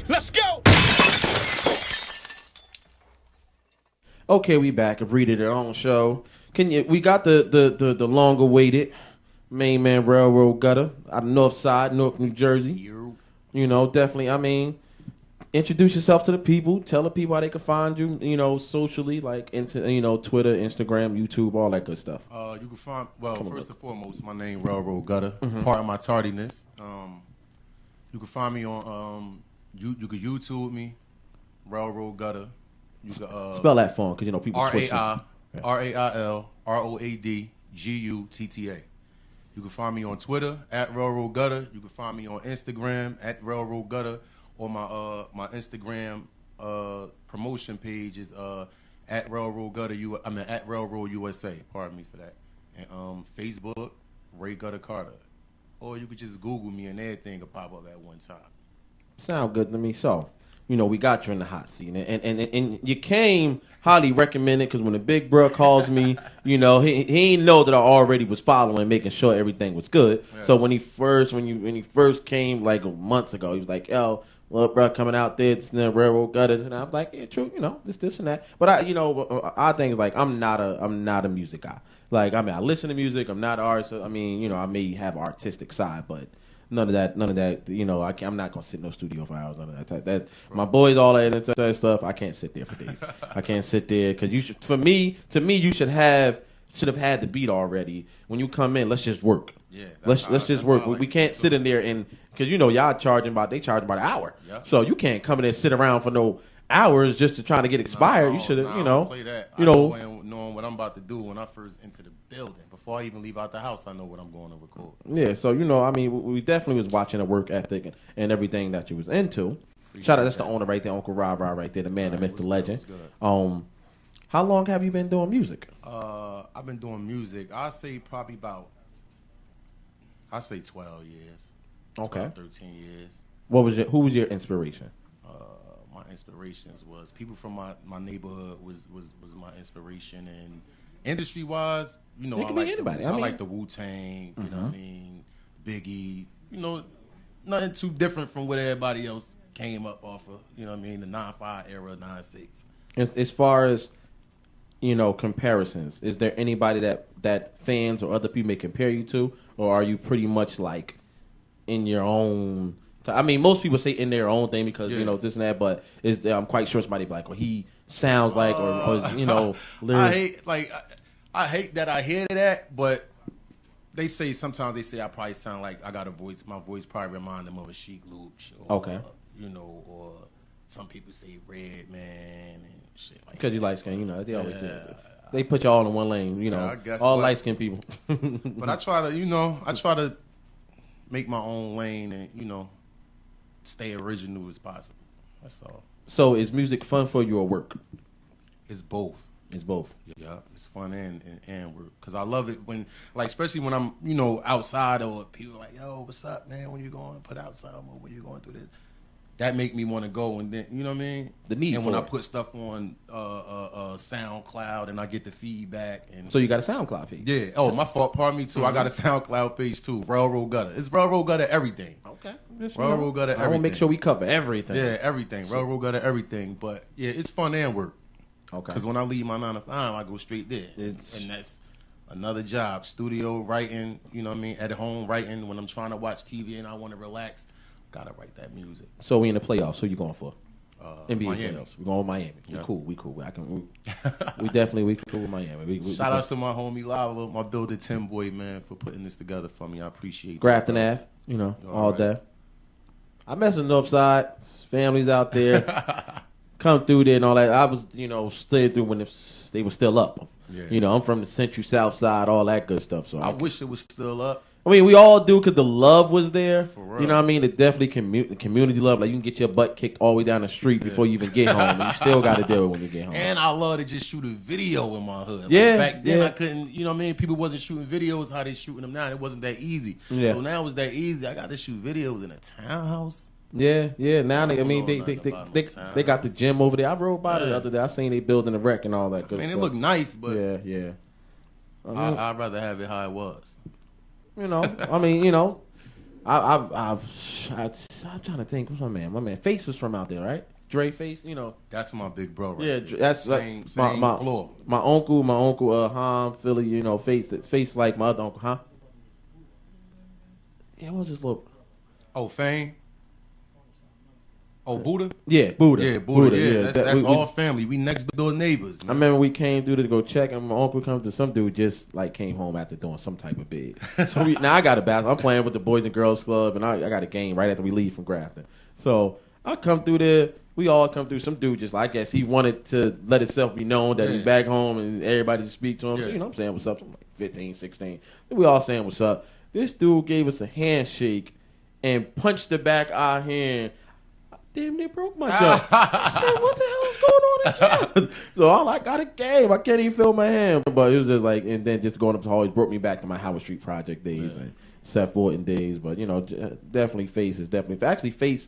Let's go. Okay, we back. I've read it on show. We got the long awaited main man Railroad Gutta out of North Side, Newark, New Jersey. You know, definitely. I mean, introduce yourself to the people. Tell the people how they can find you. You know, socially, like into Twitter, Instagram, YouTube, all that good stuff. You can find first and foremost, my name Railroad Gutta. Part of my tardiness. You can find me on you can YouTube me, Railroad Gutta. You can spell that for him because people switch. RailRoadGutta. You can find me on Twitter at Railroad Gutta. You can find me on Instagram at Railroad Gutta, or my Instagram promotion page is at Railroad Gutta. At Railroad USA. Pardon me for that. And Facebook, Ray Gutta Carter. Or you could just Google me and everything will pop up at one time. Sound good to me. So, we got you in the hot seat, and you came highly recommended because when the big bro calls me, he ain't know that I already was following, making sure everything was good. Yeah. So when he first came like months ago, he was like, "Yo, well, bro, coming out there, it's the Railroad Gutters," and I was like, "Yeah, true, this and that." But our thing is like I'm not a music guy. Like I listen to music. I'm not an artist. I may have an artistic side, but. None of that. I'm not gonna sit in no studio for hours. None of that. My boys, all that stuff. I can't sit there for days. I can't sit there because you should. To me, you should have had the beat already. When you come in, let's just work. Yeah, let's just work. We can't sit in there and because y'all charging about an hour. Yeah. So you can't come in and sit around for no hours just to try to get expired. You should have. Play that. I know knowing what I'm about to do when I first enter the building. Before I even leave out the house, I know what I'm going to record. Yeah, so we definitely was watching the work ethic and everything that you was into. Shout out, that's the owner right there, Uncle Rob right there, the man, the myth, the legend. How long have you been doing music? I've been doing music. I say 12 years. Okay. 13 years. Who was your inspiration? My inspirations was people from my neighborhood was my inspiration, and industry wise, I like anybody. I like the Wu-Tang, you know what I mean, Biggie, nothing too different from what everybody else came up off of, the 9-5 era, 9-6. As far as comparisons, is there anybody that fans or other people may compare you to, or are you pretty much like in your own? Most people say in their own thing because this and that, but I'm quite sure somebody be like, well, he sounds like, or I hate that I hear that, but sometimes they say I probably sound like I got a voice. My voice probably remind them of a Sheik Luch, okay, or some people say Red Man and shit like that. Because you light skin, they always do. They put you all in one lane, all light skinned people. But I try to make my own lane and stay original as possible. That's all. So is music fun for you or work? It's both. It's both. Yeah, it's fun and work. Because I love it when, especially when I'm, outside or people are like, yo, what's up, man? When you going to put out something or when you going through this? That make me want to go and then, you know what I mean? The need. And when I put stuff on SoundCloud and I get the feedback. And so you got a SoundCloud page? Yeah. Oh, my fault. Pardon me, too. I got a SoundCloud page, too. Railroad Gutta. It's Railroad Gutta everything. Okay. Railroad Gutta everything. I want to make sure we cover everything. Yeah, everything. Railroad Gutta everything. But, yeah, it's fun and work. Okay. Because when I leave my 9 to 5, I go straight there. And that's another job. Studio, writing, at home writing. When I'm trying to watch TV and I want to relax, gotta write that music. So we in the playoffs. Who you going for? NBA Miami. playoffs. We're going with Miami. Yeah. We cool. We cool with Miami. Shout out to my homie Lava, my builder Tim Boy, man, for putting this together for me. I appreciate Grafton Ave, all right. Day. I mess with Northside. Families out there. Come through there and all that. I was, staying through when they were still up. Yeah. I'm from the Central South Side, all that good stuff. So I wish it was still up. We all do because the love was there. For real. You know what I mean? It definitely community love. Like you can get your butt kicked all the way down the street before you even get home. And you still got to deal with when you get home. And I love to just shoot a video in my hood. Yeah. Back then I couldn't, People wasn't shooting videos how they shooting them now. It wasn't that easy. Yeah. So now it's that easy. I got to shoot videos in a townhouse. Yeah. Now they got the gym over there. I rode by the other day. I seen they building a wreck and all that good stuff. It looked nice, but yeah. I'd rather have it how it was. I'm trying to think. What's my man? My man Face was from out there, right? Dre Face, you know. That's my big bro, right? Yeah, there. that's same like my floor. My uncle, Ham, Philly, you know, Face like my other uncle, huh? Yeah, what was his little? Oh, Fame. Oh, Buddha? Yeah, Buddha. Yeah, Buddha. Yeah, that's we, all family. We next door neighbors. Man. I remember we came through to go check, and my uncle comes to some dude just like came home after doing some type of bid. So now I got a basketball. I'm playing with the Boys and Girls Club, and I got a game right after we leave from Grafton. So I come through there. We all come through. Some dude just, I guess he wanted to let himself be known that he's back home and everybody to speak to him. Yeah. So, you know, I'm saying what's up. So I'm like 15, 16. And we all saying what's up. This dude gave us a handshake and punched the back of our hand. Damn, they broke my jump. I said, what the hell is going on in here? So I got a game. I can't even feel my hand. But it was just like, and then just going up to Hall, brought me back to my Howard Street Project days and Seth Fortin days. But, you know, definitely Face is definitely. Actually, Face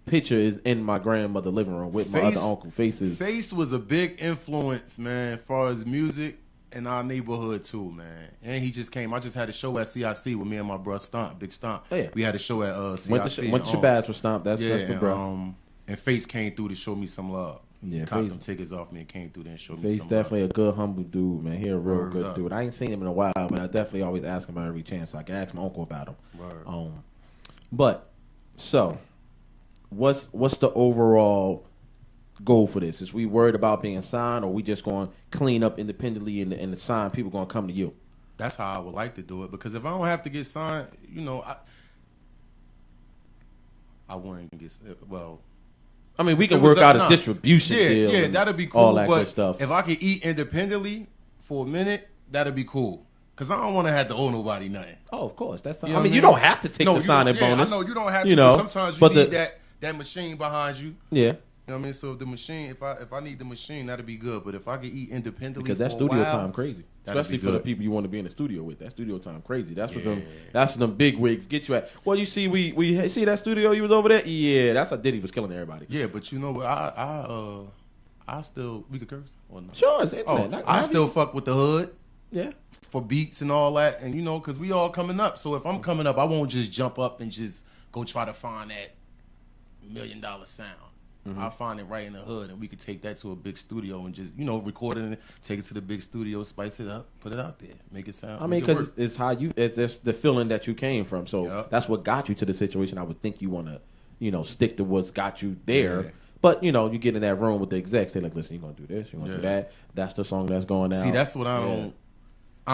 picture is in my grandmother's living room with my other uncle. Face was a big influence, man, as far as music in our neighborhood too, man. And he just came. I just had a show at CIC with me and my bro Stomp, Big Stomp. Oh, yeah. We had a show at CIC. Went to Shabazz for Stomp. That's the bro. And Face came through to show me some love. Yeah, caught them tickets off me and came through there and showed me some love. Face definitely a good, humble dude, man. He a real good dude. I ain't seen him in a while, but I definitely always ask him every chance. I can ask my uncle about him. But so, what's the overall goal for this? Is we worried about being signed, or we just going to clean up independently and the sign people going to come to you? That's how I would like to do it, because if I don't have to get signed, you know, I wouldn't get I mean, we can work out a distribution deal. Yeah, that'd be cool. All that but good stuff. If I could eat independently for a minute, that'd be cool. Because I don't want to have to owe nobody nothing. Oh, of course. That's. You know you don't have to take the signing bonus. I know you don't have to. But sometimes you need that machine behind you. Yeah. You know what I mean? So the machine, if I need the machine, that'd be good. But if I could eat independently, because that studio time crazy, especially for the people you want to be in the studio with. That studio time crazy. That's what them big wigs get you at. Well, you see, we see that studio you was over there. Yeah, that's how Diddy was killing everybody. Yeah, but you know what? I still, we could curse or not? Sure, it's internet. I still fuck with the hood. Yeah, for beats and all that, and you know, because we all coming up. So if I'm coming up, I won't just jump up and just go try to find that $1 million sound. I'll find it right in the hood, and we could take that to a big studio and just, you know, record it, and take it to the big studio, spice it up, put it out there, make it sound. I mean, because it's how it's the feeling that you came from. So that's what got you to the situation. I would think you want to, you know, stick to what's got you there. Yeah. But, you know, you get in that room with the execs, they're like, listen, you're going to do this, you're going to do that. That's the song that's going out. See, that's what I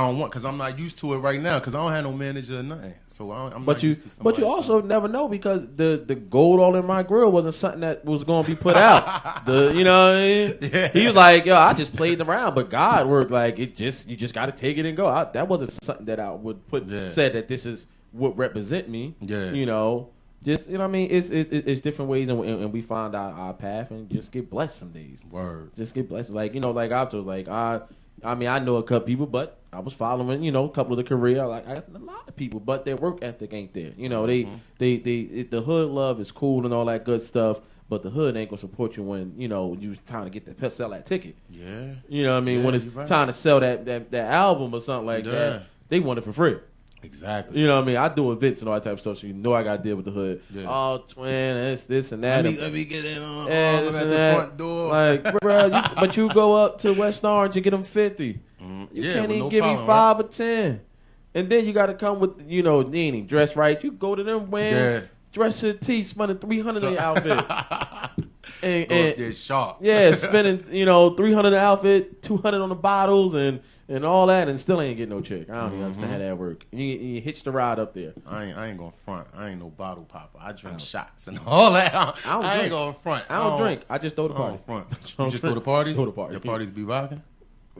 don't want, because I'm not used to it right now, because I don't have no manager or nothing. So I'm not used to somebody. But you also never know, because the gold all in my grill wasn't something that was going to be put out. You know what I mean? Yeah. He was like, yo, I just played around, but God worked like you just got to take it and go. that wasn't something that I would said that this is what represent me. Yeah. You know, just, you know what I mean? It's different ways, and we find our path and just get blessed some days. Word. Just get blessed. Like, you know, like I was like, I mean, I know a couple people, but I was following, you know, a couple of the career. Like, I got a lot of people, but their work ethic ain't there. You know, the hood love is cool and all that good stuff, but the hood ain't gonna support you when, you know, you trying to get sell that ticket. Yeah. You know what I mean? When it's time to sell that album or something like that, they want it for free. Exactly. You know what I mean? I do events and all that type of stuff, so you know I got to deal with the hood. Yeah. Oh, twin, this and that. Let me get in on at the front door. Like, bro, but you go up to West Orange and get them 50. You can't even give me 5 or 10. And then you got to come with, you know, Nene, dress right. You go to them wearing dress your teeth, spending $300 on your outfit. and sharp. Yeah, spending, you know, $300 an outfit, $200 on the bottles and all that, and still ain't getting no chick. I don't even understand how that work. You hitch the ride up there. I ain't gonna front. I ain't no bottle popper. I drink shots and all that. I ain't gonna front. I don't drink. I just throw the party. Front. You just throw the parties? Throw the party. Your parties be rocking?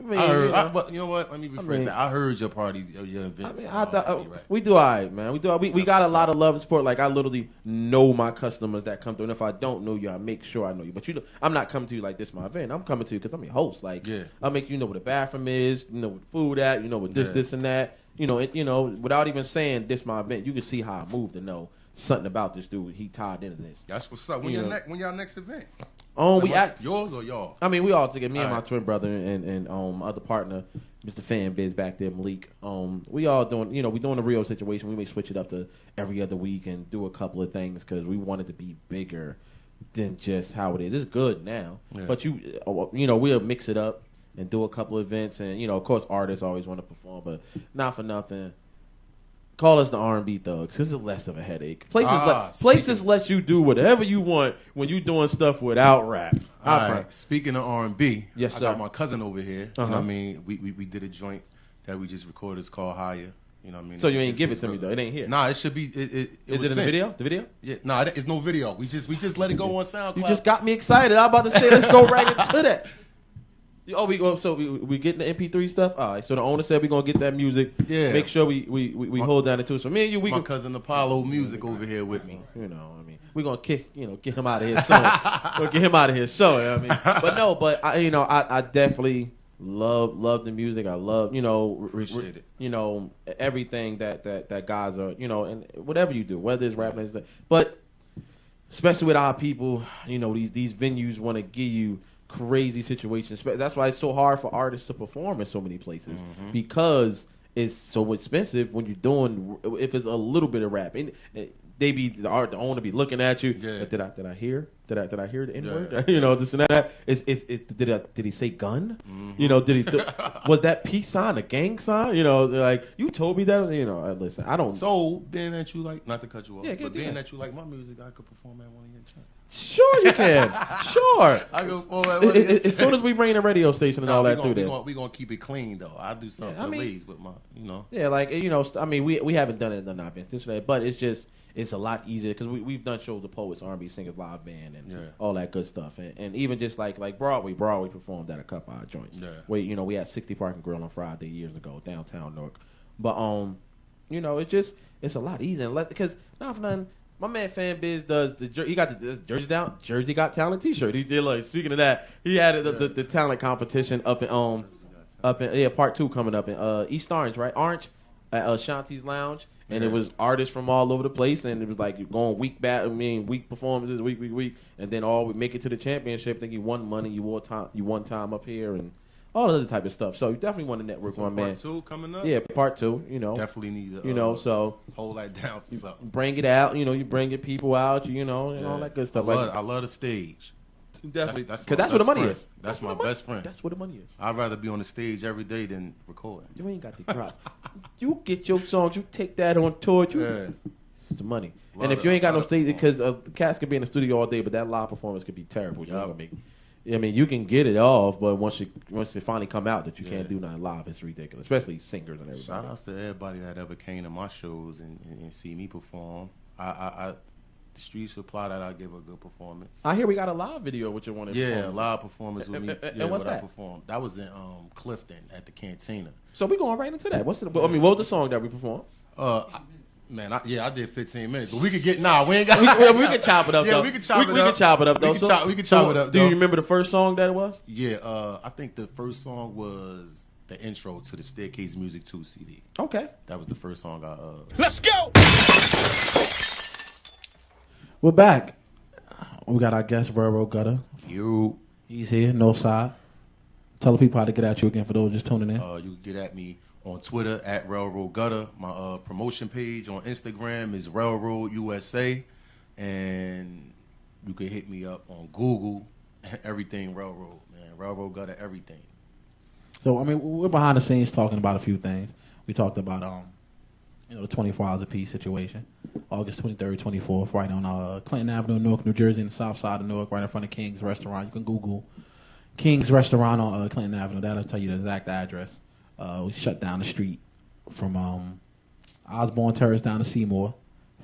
I mean, you know what? Let me rephrase that. I heard your parties, your events. I thought we do all right, man. We got a lot of love and support. Like, I literally know my customers that come through, and if I don't know you, I make sure I know you. But I'm not coming to you like this my event. I'm coming to you because I'm your host. Like, I make you know where the bathroom is, you know where the food at, you know what this and that. You know, without even saying this my event, you can see how I move to know. something about this dude. He tied into this. That's what's up. When y'all next event? Yours or y'all? I mean, we all together. Me and my right. twin brother and other partner, Mr. Fan Biz back there, Malik. We all doing, we doing the real situation. We may switch it up to every other week and do a couple of things because we want it to be bigger than just how it is. It's good now, but we'll mix it up and do a couple of events. And of course, artists always want to perform, but not for nothing. Call us the R&B thugs. This is less of a headache. Places let you do whatever you want when you're doing stuff without rap. All right. Speaking of R&B, yes, I sir. got my cousin over here. You know what I mean? We did a joint that we just recorded. It's called Higher. You know what I mean? So you ain't give it to me though. It ain't here. Nah, it should be. Is it in the video? The video? Yeah. Nah, it's no video. We just let it go on SoundCloud. You just got me excited. I'm about to say let's go right into that. Oh, we getting the MP3 stuff. All right. So the owner said we're gonna get that music. Yeah. Make sure we hold down the two. So me and you, my cousin Apollo Music over here with me. I mean, we're gonna get him out of here. We'll get him out of here. So I mean, but I definitely love the music. I love appreciate it. Everything that guys are and whatever you do, whether it's rapping, but especially with our people, these venues want to give you crazy situations. That's why it's so hard for artists to perform in so many places because it's so expensive when you're doing. If it's a little bit of rap, and the owner be looking at you. Yeah. Did I hear the N-word? Yeah. This and that. Did he say gun? Was that peace sign a gang sign? Like you told me that. Listen, I don't. So being that you like, not to cut you off, but being that you like my music, I could perform at one of your tracks. Sure you can. Sure. I go forward. As soon as we bring the radio station and all that through there. We're going to keep it clean, though. I do something for Lee's with my, Yeah, I mean, we haven't done it in our events today, but it's a lot easier because we've done shows with Poets, R&B Singers Live Band, and all that good stuff. And even just like Broadway performed at a couple of our joints. Yeah. Where, we had 60 Park and Grill on Friday years ago, downtown Newark. But, it's a lot easier. Because, not for nothing, my man Fan Biz does he got the Jersey Got Talent T-shirt. He did speaking of that, he had the talent competition up in part 2 coming up in East Orange, right? Orange at Shanti's Lounge, and it was artists from all over the place, and it was like going week performances, week, and then we make it to the championship. I think you won money, you won time up here, and all other type of stuff. So you definitely want to network with my man. Part 2 coming up? Yeah, part 2, Definitely need to, so hold that down for something. Bring it out, you bring your people out, and all that good stuff. I love the stage. Definitely. Because that's where the money is. That's my best friend. That's where the money is. I'd rather be on the stage every day than recording. You ain't got the drop. You get your songs, you take that on tour. It's the money. And if you ain't got no stage, because the cats could be in the studio all day, but that live performance could be terrible. You can get it off, but once it finally come out that you can't do nothing live, it's ridiculous. Especially singers and everybody. Shout outs to everybody that ever came to my shows and see me perform. The streets reply that I give a good performance. I hear we got a live video with your one. Yeah, a live performance with me. And what's that? I performed. That was in Clifton at the Cantina. So we going right into that. What was the song that we performed? I did 15 minutes, but we could get we ain't got. we can chop it up. Yeah, we can chop it up. We can chop it up though. We can chop it up. Do you remember the first song that it was? Yeah, I think the first song was the intro to the Staircase Music 2 CD. Okay, that was the first song I. Let's go. We're back. We got our guest, RailRoad Gutta. He's here, Northside. Tell the people how to get at you again for those just tuning in. You can get at me on Twitter at RailRoad Gutta. My promotion page on Instagram is RailRoad USA. And you can hit me up on Google. Everything RailRoad, man. RailRoad Gutta, everything. So, I mean, we're behind the scenes talking about a few things. We talked about, the 24 hours of peace situation. August 23rd, 24th, right on Clinton Avenue, Newark, New Jersey, on the south side of Newark, right in front of King's Restaurant. You can Google King's Restaurant on Clinton Avenue. That'll tell you the exact address. We shut down the street from Osborne Terrace down to Seymour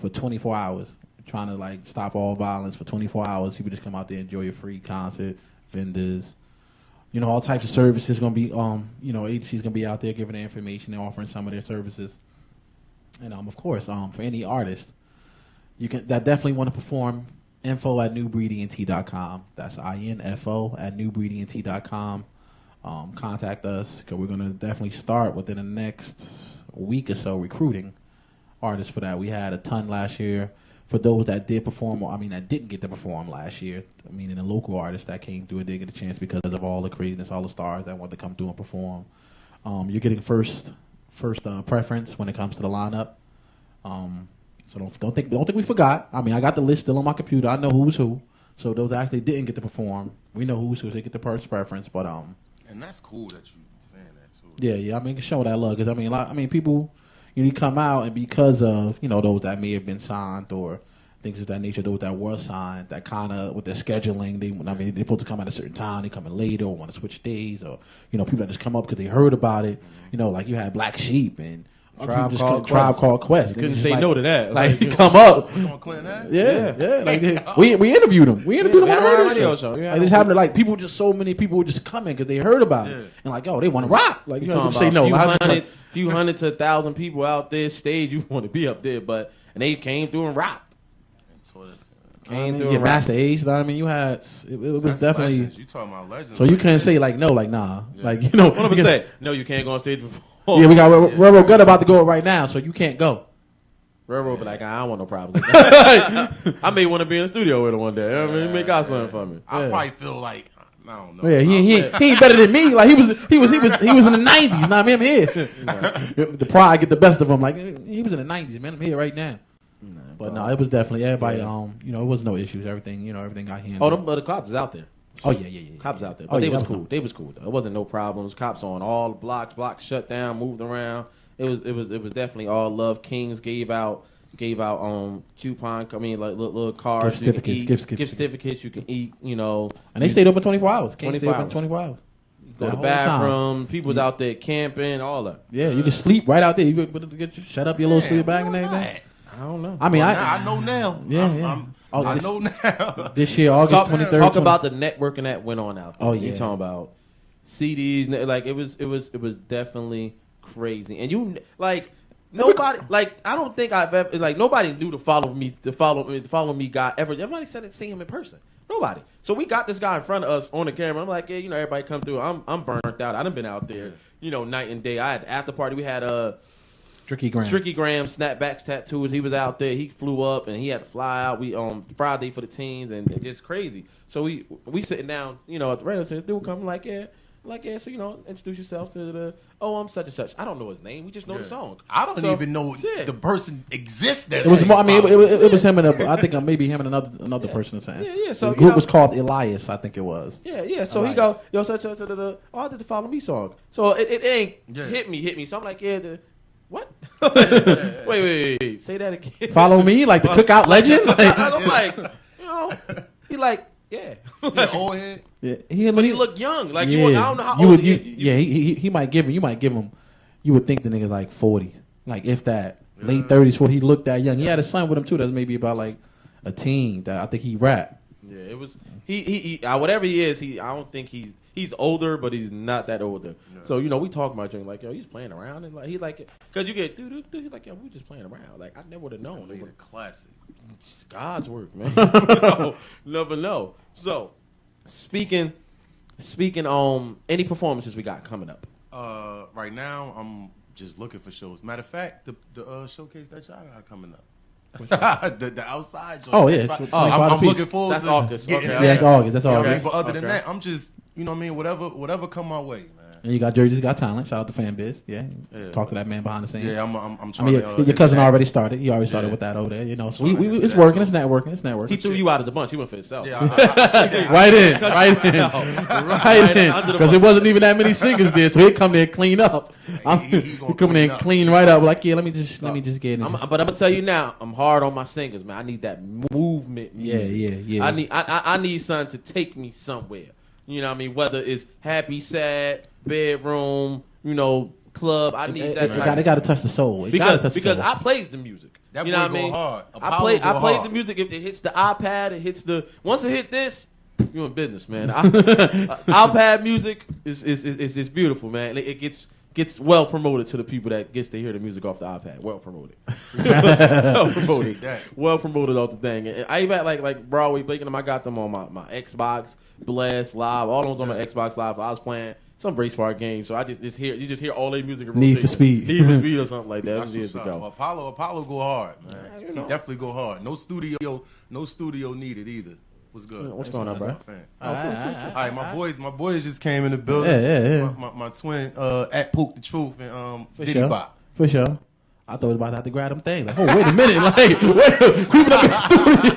for 24 hours, trying to stop all violence for 24 hours. People just come out there, enjoy a free concert, vendors, all types of services. Going to be, agencies going to be out there giving their information and offering some of their services. And of course, for any artist, that definitely want to perform. Info at newbreedent.com. That's info at newbreedent.com. Contact us because we're going to definitely start within the next week or so recruiting artists for that. We had a ton last year. for those that did perform, or that didn't get to perform last year, and the local artists that came through and did get a chance because of all the craziness, all the stars that wanted to come through and perform. You're getting first preference when it comes to the lineup. So don't think we forgot. I got the list still on my computer. I know who's who. So those that actually didn't get to perform, we know who's who. They get the first preference. But and that's cool that you saying that too. Yeah. Show that love because people, you come out and because of those that may have been signed or things of that nature, those that were signed, that kind of with their scheduling, they're supposed to come at a certain time, they coming later or want to switch days, or people that just come up because they heard about it. Like you had Black Sheep and Tribe Called Quest. You couldn't say no to that. Like you come up. Yeah. Like we interviewed them. We interviewed them on the radio show. Yeah, Like this happened to so many people were just coming because they heard about it and like, they want to rock. Like you know, say no. Few hundred to 1,000 people out there stage. You want to be up there, and they came through and rocked. Master Ace. You had it was definitely. Legends. You talking about legends? So you couldn't say like no, like nah, like One of us said no. You can't go on stage before. Yeah, we got RailRoad Gutta about to go right now, so you can't go. RailRoad be like, I don't want no problems. I may want to be in the studio with him one day. He may got something for me. I probably feel like I don't know. Yeah, he ain't better than me. Like he was in the 90s. Nah, I'm here. The pride get the best of him. Like he was in the 90s, man. I'm here right now. But no, it was definitely everybody. It was no issues. Everything got handled. Oh, the cops is out there. Oh yeah. Cops out there, but they was cool. They was cool though. It wasn't no problems. Cops on all the blocks shut down, moved around. It was definitely all love. Kings gave out coupon. Little cards. Gift certificates. You can eat. And they stayed open 24 hours. 24 hours. 24 hours. Go to the bathroom. People was out there camping. All that. Yeah, you can sleep right out there. You could shut up your little sleep bag and everything. I don't know. I know now. I know now. This year, August 23rd. Talk about the networking that went on out there. Oh yeah. You talking about CDs? Like it was definitely crazy. And nobody I don't think I've ever nobody knew to follow me guy ever. Everybody said it, see him in person. Nobody. So we got this guy in front of us on the camera. I'm like, yeah, everybody come through. I'm burnt out. I done been out there, night and day. I had after party. We had Tricky Graham snapbacks tattoos. He was out there. He flew up and he had to fly out. We Friday for the teens and just crazy. So we sitting down, at the radio. Says dude come like yeah. So introduce yourself to I'm such and such. I don't know his name. We just know the song. I don't even know the person exists. It was more. It was him and I think maybe him and another person. Yeah. So the group was called Elias. I think it was. Yeah. So Elias. He go such and such. I did the Follow Me song. So it ain't hit me. So I'm like what? wait. Say that again. Follow Me, like the cookout legend. I'm like, he like, yeah. Old head. Yeah, but he looked young. Like I don't know how old he is. He might give him. You might give him. You would think the nigga's like 40, like if that, late 30s, 40. He looked that young. He had a son with him too. That's maybe about like a teen. That I think he rapped. Yeah, it was he whatever he is. I don't think he's older, but he's not that older. Yeah. So we talk about Jay like he's playing around and he like because you get he's like we just playing around. Like I never would have known. It was a classic. God's work, man. Never know. So speaking on any performances we got coming up. Right now I'm just looking for shows. Matter of fact, the showcase that y'all got coming up. the outside show. Oh yeah, I'm looking forward that's to August. Okay. That's August. That's August. But other than that, I'm just whatever come my way, man. And you got Jersey's Got Talent. Shout out to Fan Biz. Yeah. Talk to that man behind the scenes. Yeah, I'm trying. Your cousin already started. He already started with that over there. So it's working. It's networking. He threw you out of the bunch. He went for himself. Yeah, right in. Because it wasn't even that many singers there, so he'd come there and clean up. He coming in and clean right up. Like let me just get in. But I'm gonna tell you now, I'm hard on my singers, man. I need that movement music. Yeah. I need something to take me somewhere. You know what I mean? Whether it's happy, sad, bedroom, club. I need that. They got to touch the soul. Because I plays the music. That you know what I mean? Hard. I play the music. If it hits the iPad, it hits once it hit this, you're in business, man. iPad music is beautiful, man. It gets well promoted to the people that gets to hear the music off the iPad. Well promoted. Well promoted off the thing. And I even had like Broadway Bacon. I got them on my Xbox Blast Live. All those on my Xbox Live. I was playing some race car game. So I just hear all their music. In Need for rotation. Speed. Need for Speed or something like that. That's Years what's ago. up. Apollo go hard, man. Yeah, He definitely go hard. No studio needed either. What's good? What's going on, bro? All right, my boys just came in the building. Yeah. My twin at Pook the Truth and For Diddy sure. Bop. For sure. I thought I was about to have to grab them things. Like, oh, wait a minute. Like, wait, creeping up in the studio.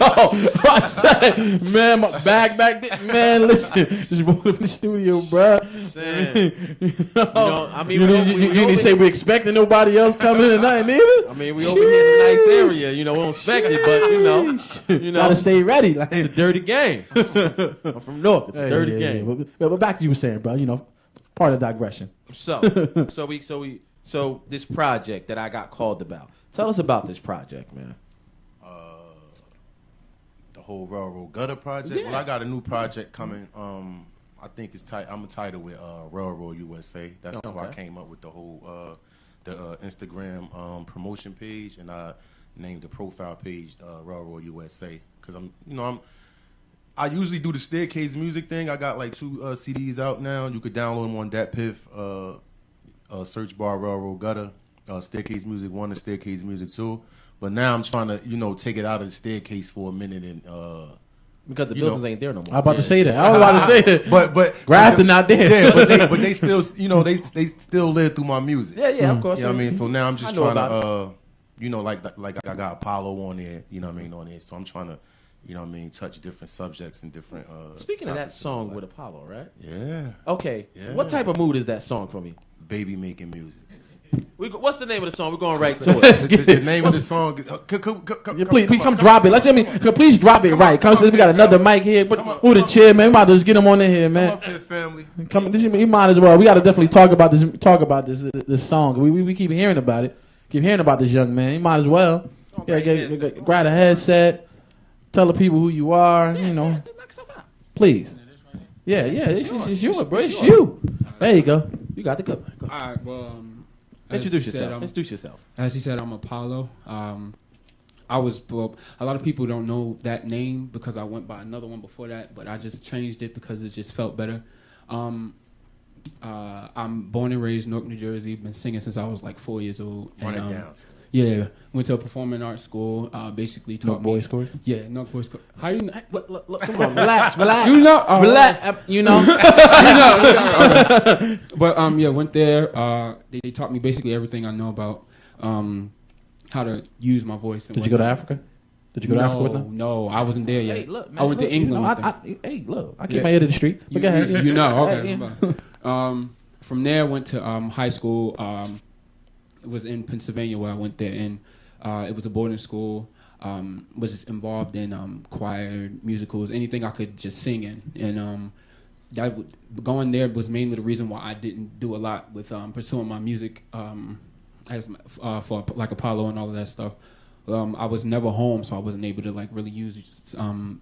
I said, man, my bag back there. Man, listen. Just rolled up in the studio, bro. I mean, you didn't say we expecting nobody else coming tonight, neither? I mean, we over here in a nice area. We don't expect it, but Gotta stay ready. Like, it's a dirty game. I'm from North. It's a dirty game. But back to you were saying, bro. Part of digression. So this project that I got called about. Tell us about this project, man. The whole Railroad Gutter project. Yeah. Well, I got a new project coming. I think it's I'm a title with Railroad USA. That's why I came up with the whole Instagram promotion page, and I named the profile page Railroad USA because I usually do the Staircase music thing. I got like 2 CDs out now. You could download them on DatPiff. Search bar Railroad Gutter, Staircase Music 1 and Staircase Music 2. But now I'm trying to, take it out of the staircase for a minute and because the buildings ain't there no more. I was about to say that. I was about to say that. But Grafton not there. Yeah, but they still they still live through my music. Yeah, of course. You know what I mean? So now I'm just I know trying to like I got Apollo on there, on there. So I'm trying to touch different subjects and different Speaking of that song with Apollo, right? Yeah. Okay. Yeah. What type of mood is that song for me? Baby making music. What's the name of the song? We're going right to it. The name of the song. Please come drop it. Please drop it right. Come, we got another mic here. Who the chair, man? We might just get him on in here, man. Come up here, family. You might as well. We got to definitely talk about this song. We keep hearing about it. Keep hearing about this young man. You might as well. Grab a headset. Tell the people who you are. Please. Yeah. It's yours, bro. It's you. There you go. You got the good one. All right, well, Introduce yourself. As he said, I'm Apollo. A lot of people don't know that name because I went by another one before that, but I just changed it because it just felt better. I'm born and raised in Newark, New Jersey. Been singing since I was like 4 years old. Run it down. Yeah, went to a performing arts school. Basically taught Newark Boys School. Yeah, Newark Boys School. How you? Look, come on, relax. You know, Relax. you know. Okay. But went there. They taught me basically everything I know about how to use my voice. And Did you go to Africa? Did you go to Africa with them? No, I wasn't there yet. Hey, look, man, I went to England. I keep my ear to the street. Go ahead. You know, okay. From there, went to high school. It was in Pennsylvania where I went there, and it was a boarding school. Was involved in choir, musicals, anything I could just sing in, and going there was mainly the reason why I didn't do a lot with pursuing my music for like Apollo and all of that stuff. I was never home, so I wasn't able to like really use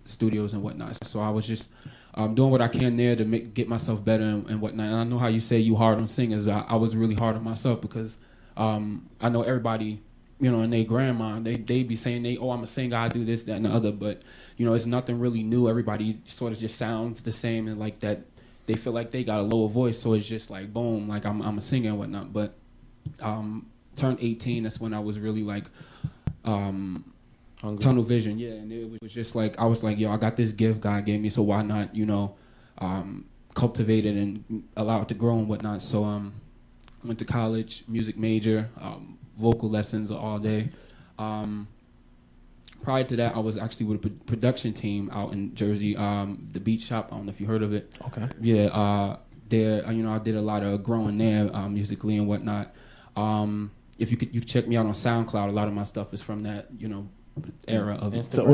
studios and whatnot. So I was just doing what I can there to get myself better and whatnot. And I know how you say you hard on singers. I was really hard on myself because I know everybody, and their grandma, they be saying I'm a singer, I do this, that, and the other. But it's nothing really new. Everybody sort of just sounds the same, and like that, they feel like they got a lower voice. So it's just like boom, like I'm a singer and whatnot. But turned 18, that's when I was really like. Tunnel vision, yeah, and it was just like I was like, I got this gift God gave me, so why not, cultivate it and allow it to grow and whatnot. So went to college, music major, vocal lessons all day. Prior to that, I was actually with a production team out in Jersey, the Beat Shop. I don't know if you heard of it. Okay. Yeah, there, I did a lot of growing there musically and whatnot. If you could check me out on SoundCloud. A lot of my stuff is from that, era of it. So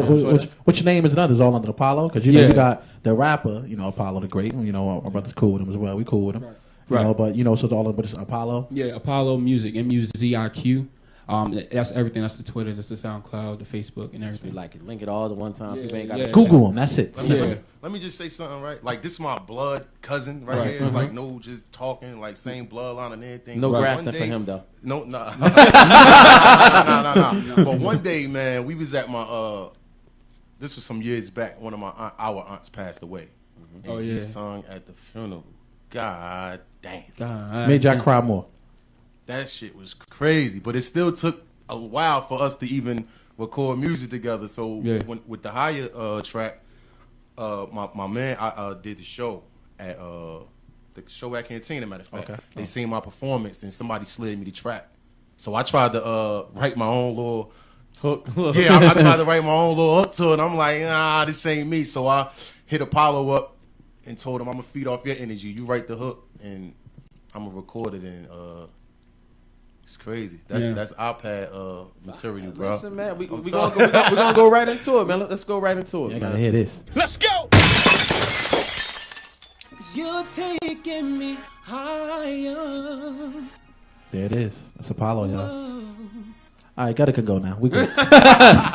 which name is another? Is all under Apollo? Because you got the rapper, Apollo the Great. Our brother's cool with him as well. We cool with him. Right. But so it's all but it's Apollo. Yeah, Apollo Music, MUZIQ. That's everything. That's the Twitter. That's the SoundCloud, the Facebook, and everything. Like it, link it all at one time. Yeah, People ain't got Google them. That's it. Let me just say something, right? Like this is my blood cousin right here. Mm-hmm. Like no, just talking like same bloodline and everything. No grafting for him though. No. But one day, man, we was at my this was some years back. One of our aunts passed away. Mm-hmm. And he sung at the funeral. God Damn. Made y'all cry more. That shit was crazy, but it still took a while for us to even record music together. So with the higher track, my man, I did the show at Cantina. Matter of fact, they seen my performance and somebody slid me the track. So I tried to write my own little hook. Yeah, I tried to write my own little hook to it. And I'm like, nah, this ain't me. So I hit Apollo up and told him, I'm gonna feed off your energy. You write the hook and I'm gonna record it. And it's crazy. That's iPad material, bro. Listen, man, we gonna go right into it, man. Let's go right into it. You gotta hear this. Let's go! You're taking me higher. There it is. That's Apollo, y'all. All right, Gutta can go now. We good.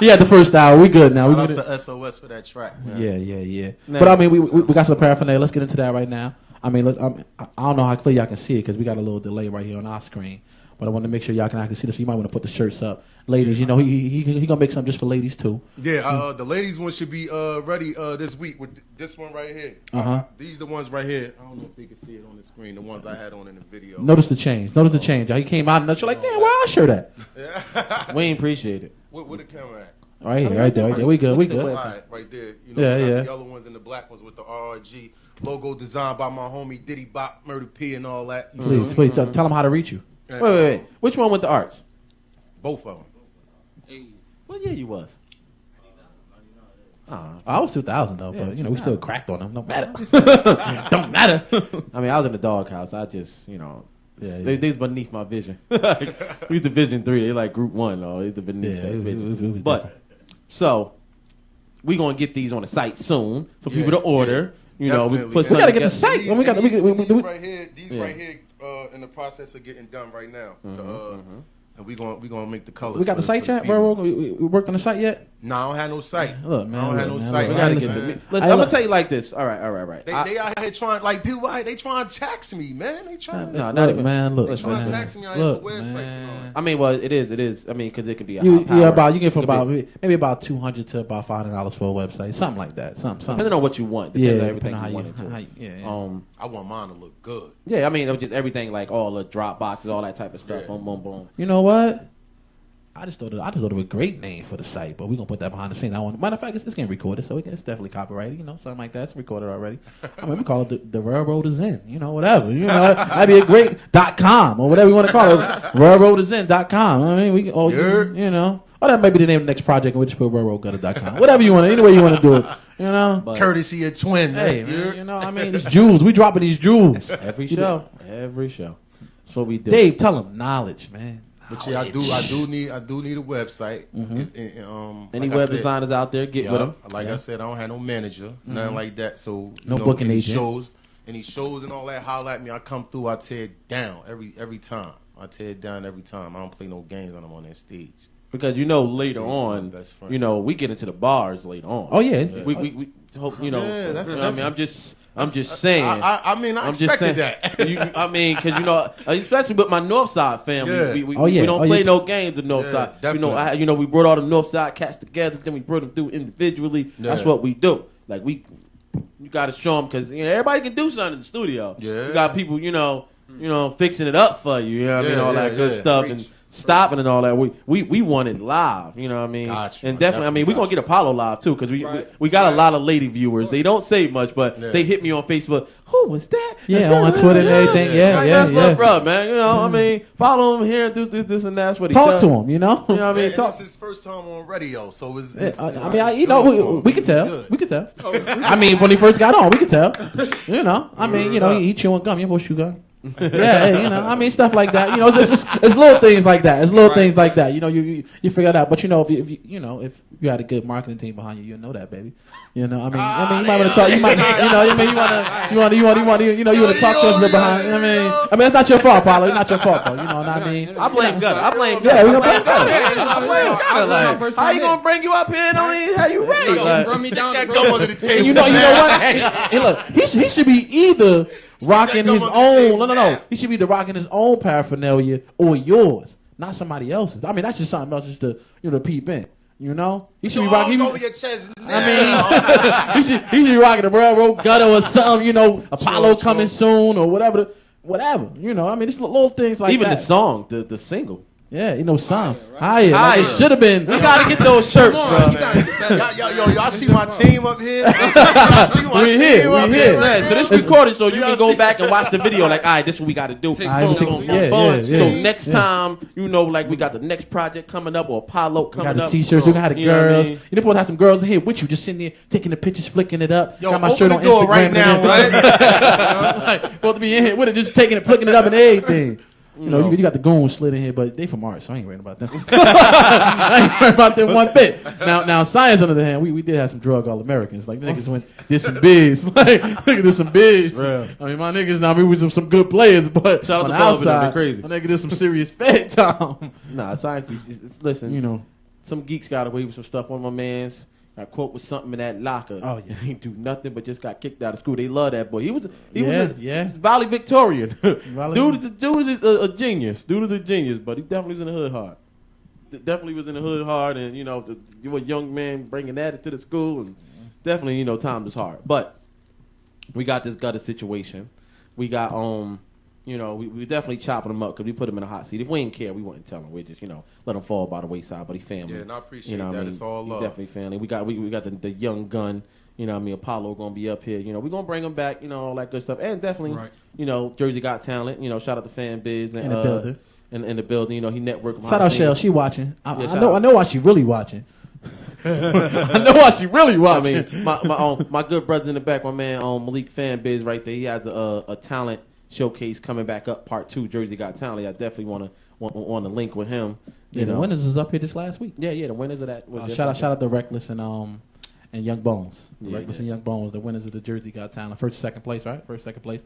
He had the first hour. We good now. That's the SOS for that track, man. Yeah. But I mean, we got some paraphernalia. Let's get into that right now. I mean, I don't know how clear y'all can see it because we got a little delay right here on our screen. But I want to make sure y'all can actually see this. So you might want to put the shirts up, ladies. You know, he gonna make some just for ladies too. Yeah, the ladies one should be ready this week with this one right here. These the ones right here. I don't know if they can see it on the screen. The ones I had on in the video. Notice the change. He came out and you're like, damn, why I shirt that? We ain't appreciate it. Where the camera at? Right here, right there. We good. All right, right there. You know, the yellow ones and the black ones with the RRG logo designed by my homie Diddy Bop, Murder P, and all that. Please tell them how to reach you. Wait. Which one with the arts? Both of them. Hey. What year you was? I was 2000 though, but we still cracked on them. Don't matter. Don't matter. I mean, I was in the doghouse. I just, they was beneath my vision. We used to Vision 3. They like Group 1. Though. They was beneath that vision. But, so, we going to get these on the site soon for people to order. We got to get the site. These right here in the process of getting done right now. And we gonna make the colors. We got the site yet, bro? We worked on the site yet? No, I don't have no site. Look, man. I don't have no site. We gotta get the. Listen, I'm gonna tell you like this. All right. They out here trying, like people. They trying to tax me, man. They trying. No, not even, man. Look, they trying to tax me on the websites and all that. I mean, well, it is. I mean, because it could be you get from maybe about $200 to about $500 for a website, something like that. Something. Depending on what you want. Depending on everything you want into. I want mine to look good. Yeah, I mean, it was just everything like all the drop boxes, all that type of stuff. Boom, boom, boom. You know what? I just thought of a great name for the site, but we're gonna put that behind the scene. Matter of fact, it's getting recorded, so it's definitely copyrighted. Something like that. It's recorded already. I mean, we call it the RailRoad is in. Whatever. That'd be a great .com or whatever you want to call it. RailRoadIsIn.com. I mean, we can. Or that may be the name of the next project, and we just put RailRoadGutter.com. Whatever you want. Any way you want to do it. But courtesy of Twin. Hey, man, I mean, it's jewels. We dropping these jewels every show. That's what we do. Dave, tell them knowledge, man. But yeah, I do need a website. Any web designers out there, get with them. Like I said, I don't have no manager, nothing like that. So no booking agent. Any shows and all that, holler at me. I come through. I tear it down every time. I tear it down every time. I don't play no games when I'm on that stage. Because later on, we get into the bars later on. Oh yeah, we hope that's I'm just saying. I expected that. I mean, because especially with my Northside family, we don't play no games with Northside. Definitely. We brought all the Northside cats together, then we brought them through individually. Yeah. That's what we do. Like you got to show them because everybody can do something in the studio. Yeah. You got people, fixing it up for you. You know what I mean, all that good stuff and stopping and all that. We want it live. You know what I mean? Gotcha. And definitely, I mean, we're gonna get Apollo live too because we got a lot of lady viewers. They don't say much, but they hit me on Facebook. Who was that? Yeah, on Twitter and everything. Yeah. Bro, man. I mean, follow him here and do this and that's what he talk does. to him. You know what I mean? This is his first time on radio, so it's we could tell. We could tell. I mean, when he first got on, we could tell. I mean, he chewing gum. You supposed to chew gum. I mean, stuff like that. It's little things like that. It's little things like that. You figure it out. But if you had a good marketing team behind you, you'll know that, baby. I mean, you might want to talk. You might, you want to talk to us a bit behind. I mean, it's not your fault, Paulo. It's not your fault, though. You know what I mean? I blame Gutta. Yeah, we gonna blame Gutta. Like, how you gonna bring you up here and don't even have you ready? Run me down. That gum under the table. You know what? Hey, look, he should be either rocking his own. No. He should be either rocking his own paraphernalia or yours, not somebody else's. I mean, that's just something else just to peep in. He should be rocking. Over your chest. I mean, he should be rocking the RailRoad Gutta or something. Apollo coming soon or whatever. whatever. You know, I mean, it's little things like Even that. the song, the single. Yeah, you know, songs. Higher. Like, it should have been. We gotta get those shirts, bro. Y'all see my team up here? Y'all see my We team here, up we here? here. So this recorded, so you Y'all can go see- back and watch the video. Like, all right, this is what we got to do. Take All right, photos. we take- Fun. yeah. So next time, you know, like we got the next project coming up or Apollo We coming got the up. t-shirts. We got the You know what I girls. mean? You're supposed to have some girls in here with you, just sitting there taking the pictures, flicking it up. Yo, got my open shirt the on door Instagram right and now, everything. right? Like, supposed to be in here with it, just taking it, flicking it up and everything. You know, you got the goons slid in here, but they from art, so I ain't worried about them. I ain't worried about them one bit. Now, science on the other hand, we did have some drug all-Americans. Like, niggas did some biz. Like, niggas did some biz. Real. I mean, my niggas, now we was some good players, but Shout out on to the Bubba, they're outside, crazy. my nigga did some serious fed time. Nah, science. Listen, You know. some geeks got away with some stuff. One of my mans got caught with something in that locker. Oh, yeah. He ain't do nothing but just got kicked out of school. They love that boy. He was Yeah. a valedictorian. Valedictorian. Dude is a genius. Dude is a genius, but he definitely was in the hood hard. Definitely was in the hood hard, and you know, you were a young man bringing that into the school, and definitely, you know, times was hard. But we got this gutter situation. We got you know, we definitely chopping him up because we put him in a hot seat. If we didn't care, we wouldn't tell him. We just, you know, let him fall by the wayside. But he family. Yeah, and I appreciate you know what that. I mean? It's all He love. definitely family. We got the young gun. You know what I mean? Apollo gonna be up here. You know, we're gonna bring him back. You know, all that good stuff. And definitely, Right. you know, Jersey Got Talent. You know, shout out to Fan Biz and In the building. in the building. You know, he networked. Shout out Shell, she watching. Yeah, I shout know. out. I know why she really watching. I know why she really I watching. mean, my good brother in the back, my man Malik Fan Biz right there. He has a talent showcase coming back up, part 2. Jersey Got Talent. I definitely want to link with him. Yeah, the winners was up here this last week. Yeah, the winners of that. Was just Shout up out to Reckless and Young Bones. Yeah, Reckless yeah. and Young Bones, the winners of the Jersey Got Talent. First, second place, right? First, second place.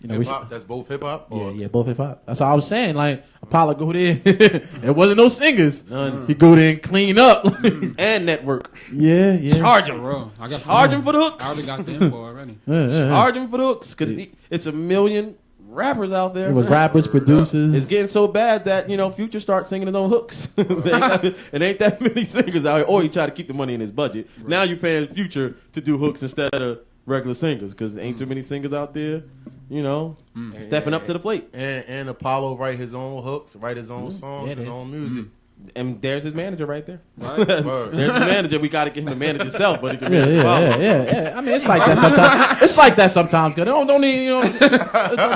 You know, Hip-hop, that's both hip-hop? yeah, both hip hop. That's all I was saying. Like Apollo go there, there wasn't no singers. None. He go there and clean up. and network. yeah. Charge him, bro. I got Charge him for the I hooks. already got the info already. Charge him for the hooks because it's a million rappers out there. It was rappers, producers. It's getting so bad that, you know, Future starts singing his own hooks. It ain't that many singers out here. Or he try to keep the money in his budget. Right. Now you're paying Future to do hooks instead of regular singers because there ain't too many singers out there, you know, stepping up to the plate. And Apollo write his own hooks, write his own songs, Yeah, it and is. own music. And there's his manager right there. Right? Word. There's his manager. We got to get him to manage himself, but he can Yeah, manage Apollo. yeah. I mean, it's like that sometimes. It's like that sometimes. Cause don't need, you know,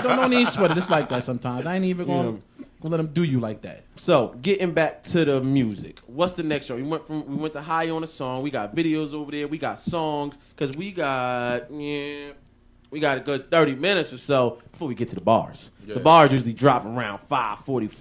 don't need sweat it. It's like that sometimes. I ain't even gonna let them do you like that. So, getting back to the music, what's the next show? We went to high on a song. We got videos over there. We got songs because we got a good 30 minutes or so before we get to the bars. Yeah. The bars usually drop around 5:45.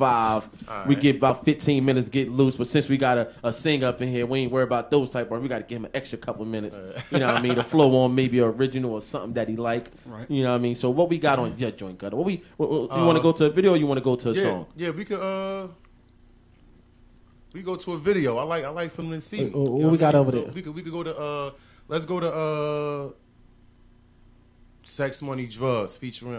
All We right. get about 15 minutes to get loose, but since we got a sing up in here, we ain't worried about those type bars. We got to give him an extra couple of minutes. You know what I mean? To flow on maybe an original or something that he like. Right. You know what I mean? So what we got on your joint, Gutter? You want to go to a video or you want to go to a song? Yeah, we could we go to a video. I like filming and see. What we got over there? We could go to let's go to Sex Money Drugs featuring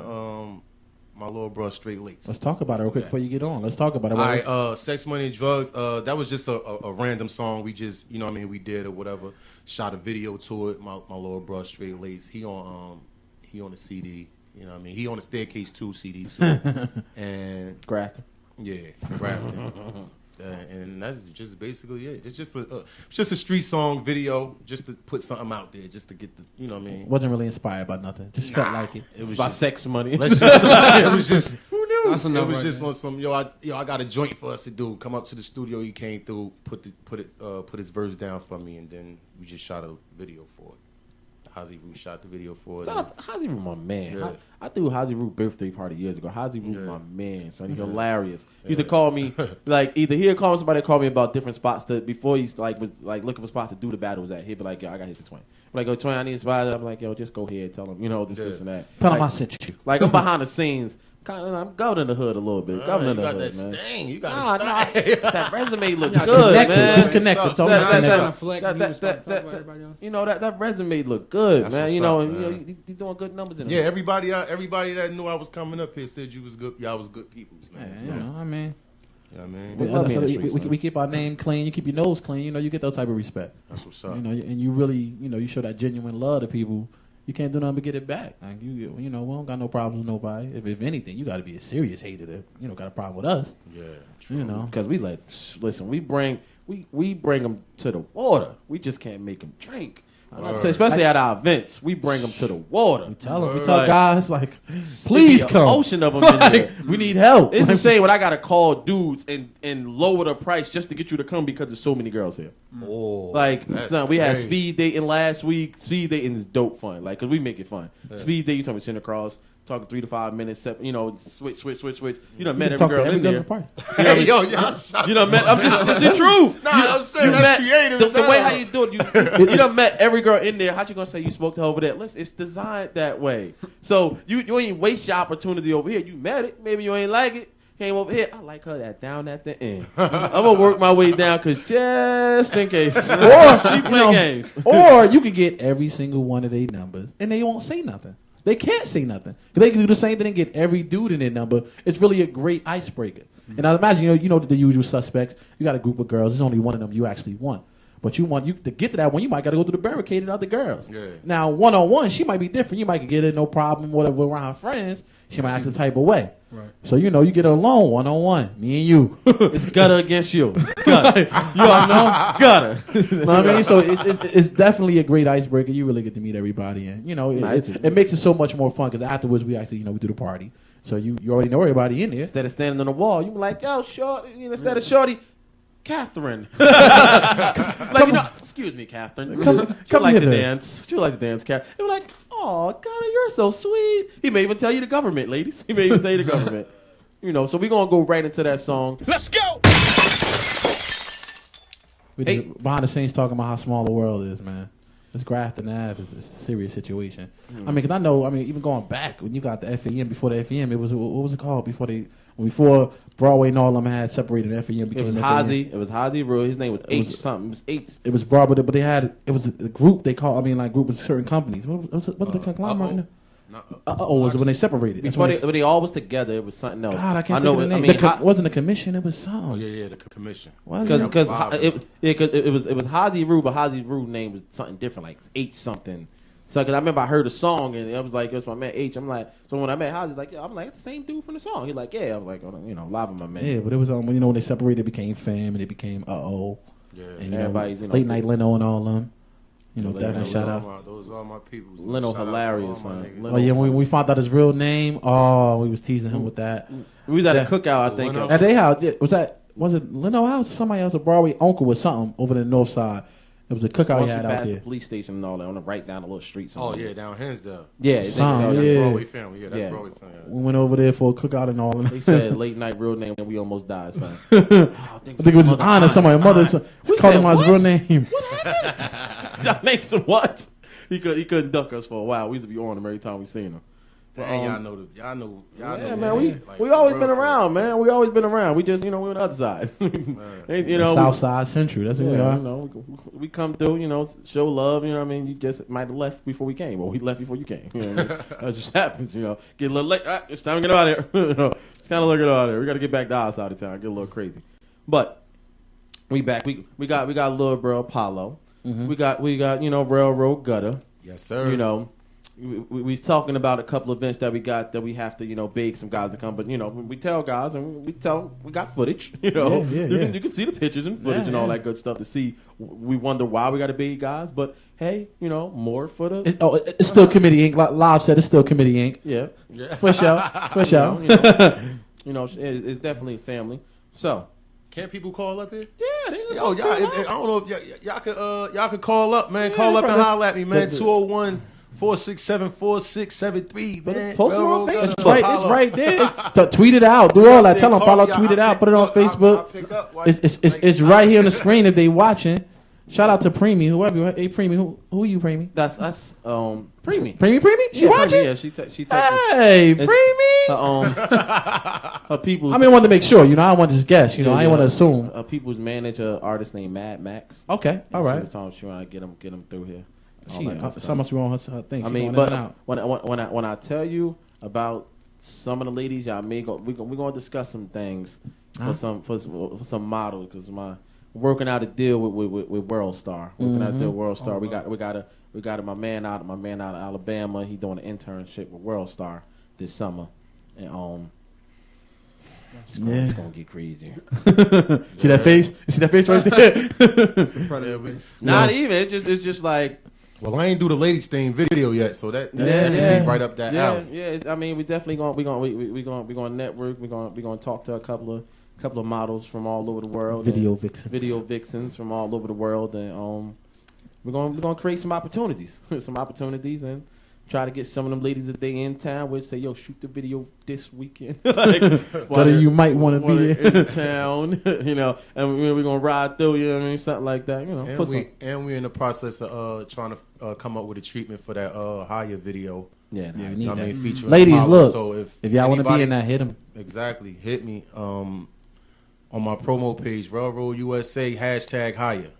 my little bro Straight Lakes. Let's talk about it real quick before you get on. Let's talk about it. All right, Sex Money and Drugs. That was just a random song. We just, you know what I mean, we did or whatever. Shot a video to it. My little bro Straight Lakes. He on the CD. You know what I mean? He on the Staircase 2 CD too. And Graphic. yeah, Grafton. And that's just basically it. It's just a street song video, just to put something out there, just to get the, you know what I mean. Wasn't really inspired by nothing. Just felt like it. It was about sex money. Let's just, it was just who knew? That's It enough was right just there. on some I got a joint for us to do. Come up to the studio. He came through, put his verse down for me, and then we just shot a video for it. Hazy Root shot the video for it. Shout out to Hazy Root, my man. Yeah. I threw Hazy Root birthday party years ago. Hazy Root, Yeah. my man, son. He's hilarious. He used to call me, like, either he'd call somebody call me about different spots before he's like was like looking for spots to do the battles at. He'd be like, yo, I got hit the twin. I'm like, yo, twin, I need a spot. I'm like, yo, just go ahead, tell him, you know, this and that. Tell him I like, sent you. like I'm behind the scenes. I'm governing the hood a little bit. Governing you the got hood, that man. sting. You got Nah, that that resume look Yeah, good, Connected. man. Disconnected. Totally That- disconnected. that- you know that resume look good, That's man. what's You know, up, and, you know, man. you doing good numbers in Yeah, there. everybody that knew I was coming up here said you was good. Y'all was good peoples, man. Yeah, So, you know, I mean, you know what I mean? They love me in the we, streets, we, man. we keep our name clean. You keep your nose clean. You know, you get that type of respect. That's what's up. You know, and you really, you know, you show that genuine love to people. you can't do nothing but get it back. Like you know, we don't got no problems with nobody. If anything, you got to be a serious hater to got a problem with us. Yeah, true. You know, because we listen, we bring them to the water. We just can't make them drink. Especially at our events, we bring them to the water. We tell guys like, please Be an come. ocean of them in there. We need help. It's the same when I gotta call dudes and lower the price just to get you to come because there's so many girls here. Oh, Son, we had speed dating last week. Speed dating is dope fun, like, cause we make it fun. Yeah. Speed dating, you talking sitting across, talking 3 to 5 minutes, switch. You done met every girl in there. Hey, yo, you done met. It's the truth. I'm saying that's creative. The way how you do it, you done met every girl in there. How you gonna say you spoke to her over there? Listen, it's designed that way. So you ain't waste your opportunity over here. You met it. Maybe you ain't like it. Came over here. I like her that down at the end. I'm gonna work my way down because just in case. Or she play games. Or you can get every single one of their numbers and they won't say nothing. They can't say nothing. They can do the same thing and get every dude in their number. It's really a great icebreaker. Mm-hmm. And I imagine you know the usual suspects. You got a group of girls. There's only one of them you actually want. But you to get to that one, you might got to go through the barricade and other girls. Yeah. Now, one-on-one, she might be different. You might get it, no problem, whatever, around her friends. She might act some type of way. Right. So, you get her alone, one-on-one, me and you. It's gutter against you. Gutter. You all know? Gutter. You know what I mean? So, it's definitely a great icebreaker. You really get to meet everybody. And, it makes it so much more fun because afterwards, we actually, we do the party. So, you already know everybody in there. Instead of standing on the wall, you be like, yo, shorty. Instead of shorty, Catherine. Excuse me, Catherine. Come like to dance. She would like to dance, Catherine. They were like, oh, God, you're so sweet. He may even tell you the government, ladies. He may even tell you the government. So we're going to go right into that song. Let's go! Behind the scenes talking about how small the world is, man. This Grafton Ave is a serious situation. I mean, because I know, even going back, when you got the FAM, before the FAM, it was, what was it called? Before Broadway and all them had separated, FAM became It was Hazy Rule. His name was H something. It was H. It was Broadway, but it was a group they called, group of certain companies. What was the conglomerate? Was it when they separated? When they all was together, it was something else. God, I can't think of the name. It wasn't a commission, it was something. Oh, yeah, the commission. Because it was Hazy Rule, but Hazy Rule name was something different, like H something. So, because I remember I heard a song, and it was like, it was my man H. I'm like, so when I met Hazy, like, I'm like, it's the same dude from the song. He's like, yeah. I was like, live with my man. Yeah, but it was, when they separated, it became Fam, and it became Uh-Oh. Yeah. And, everybody, Late Night Leno and all them. Definitely shout out. Those are my people. Leno hilarious, man. Oh, yeah, when we found out his real name, we was teasing him with that. We was at a cookout, I think. At their house, was it Leno house or somebody else? A Broadway uncle or something over the north side. It was a cookout he had out there. The police station and all that, on the right down the little street. Oh, yeah, down Hinsdale. Yeah, that's Broadway family. Yeah, that's Broadway family. We went over there for a cookout and all that. They said late night real name, and we almost died, son. I think it was his honor. Somebody's mother called him by his real name. What happened? Y'all named him what? He couldn't duck us for a while. We used to be on him every time we seen him. Dang, y'all know. Yeah, man. We always been around, man. We always been around. We just, we're on the other side. South Side Central. That's what we are. We come through, show love. You just might have left before we came, or we left before you came. That just happens. Get a little late. It's time to get out of here. It's kind of looking out of here. We got to get back to our side of town. Get a little crazy, but we back. We got little bro Apollo. Mm-hmm. We got RailRoad Gutta. Yes, sir. We talking about a couple of events that we got that we have to beg some guys to come, but we tell guys and we tell them we got footage. You can see the pictures and footage and all that good stuff to see. We wonder why we got to beg guys, but hey, more for the. It's still Committee Inc. Live said it's still Committee Inc. Yeah. For sure. It's definitely family. So. Can't people call up here? Yeah, they I don't know if y'all could call up, man. Call up and holler at me, man. 201-467-4673, man. Post it on Facebook. It's right there. Tweet it out. Do all that. Tell them, follow, tweet it out. Put it on Facebook. It's right here on the screen if they watching. Shout out to Preemie, whoever. Hey, Preemie, who are you, Preemie? That's us. Preemie. Preemie? She watching? Yeah, she Hey, Preemie. Her people's. I wanted to make sure. I want to just guess. I didn't want to assume. Her people's manager, artist named Mad Max. Okay, all right. She want to get him through here. Some must be on her thing. But when I tell you about some of the ladies, y'all may go. We're gonna discuss some things for some models because working out a deal with World Star. Working out a deal with World Star. We got my man out of Alabama. He doing an internship with World Star this summer, and it's gonna get crazy. See that face? You see that face right there? Not even. It's just like. Well, I ain't do the ladies thing video yet, so that's right up that alley. Yeah. I mean, we definitely gonna network. We gonna talk to a couple of models from all over the world. Video vixens from all over the world, and we're gonna create some opportunities, and try to get some of them ladies that they in town with. Say, yo, shoot the video this weekend. But you might want to be in town, and we're gonna ride through. You know what I mean? Something like that. And we're in the process of trying to come up with a treatment for that higher video. Yeah, we need that. Featuring ladies, Apollo. look. So if y'all want to be in that, hit them. Exactly, hit me on my promo page, RailRoad USA #higher.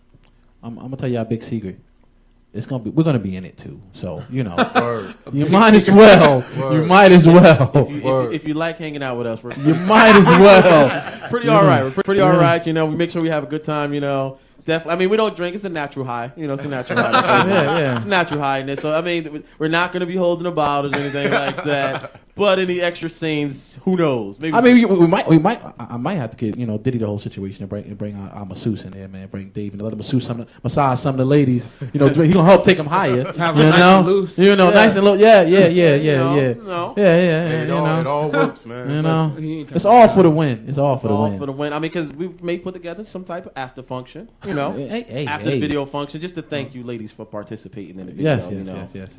I'm gonna tell y'all a big secret. We're gonna be in it too. So Word. you might as well. Word. You might as well. If you like hanging out with us, you might as well. Pretty all right. We're pretty all right. We make sure we have a good time. Definitely. I mean, we don't drink. It's a natural high. It's a natural high. Yeah. It's a natural high in it. So I mean, we're not going to be holding the bottles or anything like that. But any extra scenes, who knows? Maybe. I mean, we might. I might have to get Diddy the whole situation and bring our masseuse in there, man. Bring Dave and let him massage some of the ladies. He gonna help take them higher. Nice and loose. Nice and low. Yeah. It all works, man. It's all for the win. It's all for the win. For the win. I mean, because we may put together some type of after function. After the video function, just to thank you ladies for participating in the video. Yes.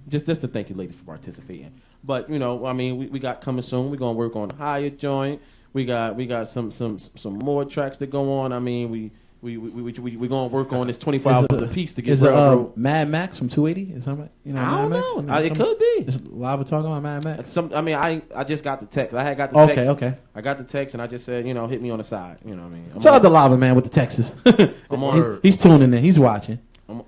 Just to thank you ladies for participating. But I mean, we got coming soon. We're gonna work on a higher joint. We got some more tracks that go on. I mean, we gonna work on this 24 hours a piece to get. Is Mad Max from 280? Is somebody? I don't know. It could be. Is Lava talking about Mad Max? I just got the text. I had got the text. Okay. I got the text and I just said, hit me on the side. You know what I mean? Shout out to Lava, man, with the Texas. He's tuning in. He's watching.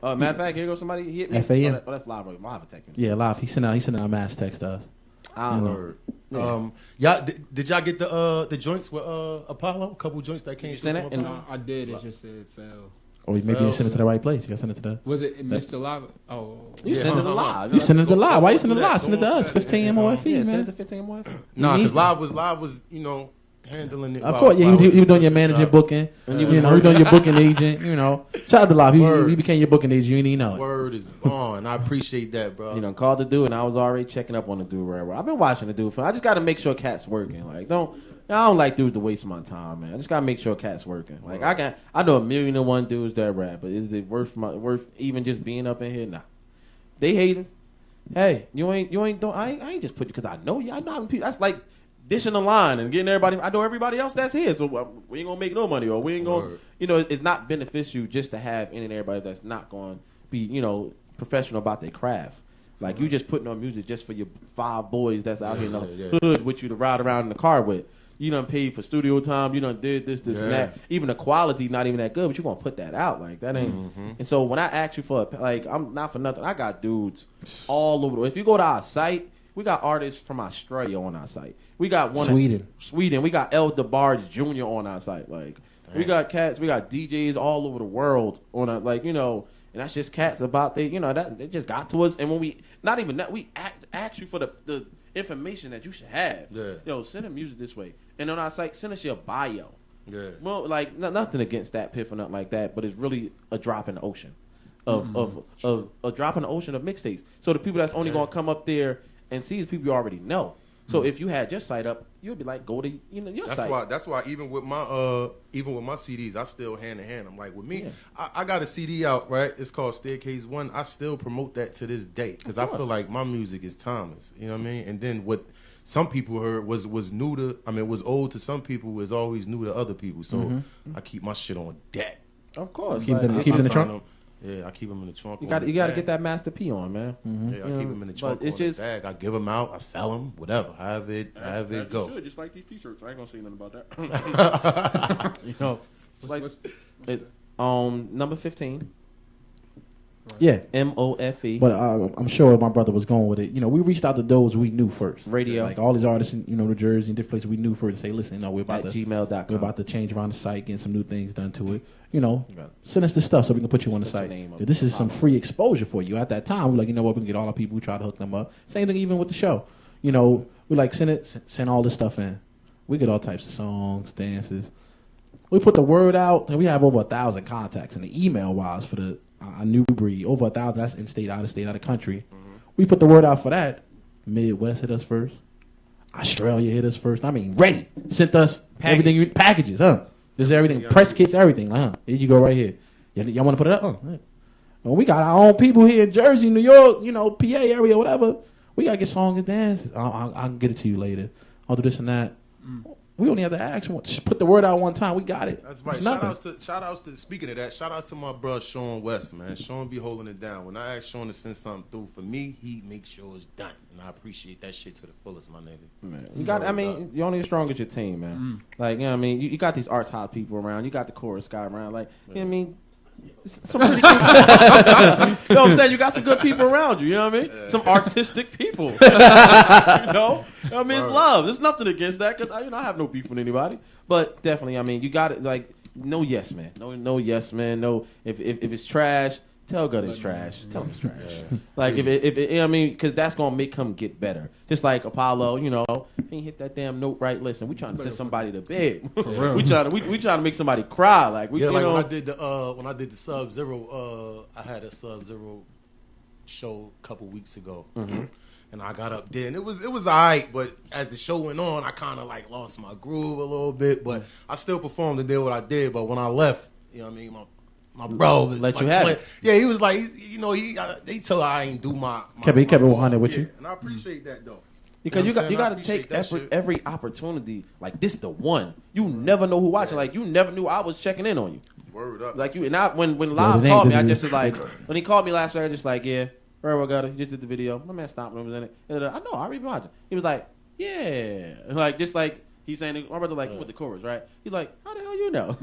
Matter of fact, here goes somebody hit me. FAM. That's Lava texting. Yeah, Lava. He sent out a mass text to us. Y'all did y'all get the joints with Apollo? A couple joints that came. You sent it? I did. It just said it fell. Or maybe you sent it to the right place. You got to send it to the. Was it Mr. Lava? Oh, you sent it to Live. You sent it to Live. Why you send it to Live? Send it to us. 15 MOFE, man. Send it to 15 MOFE. Nah, because Live was handling it. Of course, he was doing your managing booking. And he was doing your booking agent. Shout out to Live. He became your booking agent. You didn't even know it. Word is on. I appreciate that, bro. Called the dude, and I was already checking up on the dude. Right. I've been watching the dude. I just got to make sure Cat's working. I don't like dudes to waste my time, man. I just got to make sure Cat's working. I know 1,000,001 dudes that rap, but is it worth even just being up in here? Nah. They hate him. Hey, I ain't just put you because I know you. I know how many people. That's like dishing the line and getting everybody. I know everybody else that's here, so we ain't gonna make no money, or we ain't gonna. It's not beneficial just to have any and everybody that's not going to be, professional about their craft. You just putting on music just for your 5 boys that's out here in the hood with you to ride around in the car with. You done paid for studio time. You done did this, and that. Even the quality not even that good, but you gonna put that out that ain't. And so when I ask you for I'm not for nothing. I got dudes all over. If you go to our site, we got artists from Australia on our site. We got one Sweden. We got El DeBarge Jr. on our site. We got cats. We got DJs all over the world on our and that's just cats about they they just got to us. And when we not even that we ask you for the information that you should have. Yeah. Send the music this way. And on our site, send us your bio. Yeah. Well, nothing against that piff or nothing like that, but it's really a drop in the ocean of a drop in the ocean of mixtapes. So the people that's only gonna come up there and see is people you already know. So if you had your site up, you'd be like, go to your site. That's why even with my CDs, I still hand in hand. I'm like, with me, I got a CD out, right? It's called Staircase 1. I still promote that to this day because I feel like my music is timeless. You know what I mean? And then what some people heard was new to, was old to some people, was always new to other people. So I keep my shit on deck. Of course. Keep it in the trunk? Yeah, I keep them in the trunk. You got to get that Master P on, man. Yeah, I keep them in the trunk. It's just the bag. I give them out. I sell them. Whatever. Have it go. You should, just like these T-shirts. I ain't gonna say nothing about that. Number 15. Yeah. MOFE. But I'm sure my brother was going with it. You know, we reached out to those we knew first. Radio. Like all these artists in, New Jersey and different places we knew first to say, listen, we're about at to gmail.com. we're about to change around the site, getting some new things done to it. Send us the stuff so we can put you on the Put your site. name up. This is some free exposure for you. At that time, we're like, you know what, we can get all our people, we try to hook them up. Same thing even with the show. We like send all this stuff in. We get all types of songs, dances. We put the word out, and we have over 1,000 contacts in the email wise for the new breed. Over 1,000. That's in state, out of country. Mm-hmm. We put the word out for that. Midwest hit us first. Australia hit us first. I mean, ready. Sent us everything, packages, huh? This is everything, press kits, everything. Here you go, right here. Y'all want to put it up? Well, we got our own people here in Jersey, New York, PA area, whatever. We gotta get songs and dances. I'll get it to you later. I'll do this and that. We only have to ask. Just put the word out one time. We got it. That's right. Shout outs to speaking of that. Shout outs to my brother Sean West, man. Sean be holding it down. When I ask Sean to send something through for me, he makes sure it's done, and I appreciate that shit to the fullest, my nigga. Man, you got. I mean, you're only as strong as your team, man. Like, you know what I mean. You got these arts hot people around. You got the chorus guy around. Like, you know what I mean. Some pretty good, you know what I'm saying? You got some good people around you. You know what I mean? Some artistic people. I mean, it's love. There's nothing against that because I have no beef with anybody. But definitely, I mean, you got it. Like, no yes man. No yes man. No, if it's trash, tell Gutta it's trash. Tell him it's trash. Yeah. Like if it, I mean, because that's gonna make him get better. Just like Apollo, he ain't hit that damn note right. Listen, we trying to send somebody to bed. we trying to make somebody cry. Like we, when I did the Sub-Zero, I had a Sub-Zero show a couple weeks ago. Mm-hmm. And I got up there, and it was all right. But as the show went on, I kind of like lost my groove a little bit. But I still performed and did what I did. But when I left, you know what I mean, my bro let you have it. Yeah, he was like, they told I ain't do my kept it 100 with you, and I appreciate that though. Because you got to take every opportunity. Like this, the one you never know who watching. Like you never knew I was checking in on you. Word up. Like you and I when Live called me, I just was like when he called me last night, I just like RailRoad got it. He just did the video. My man stopped was in it. I know. I already watching. He was like, yeah, like just like. He's saying, my brother with the chorus, right? He's like, how the hell you know?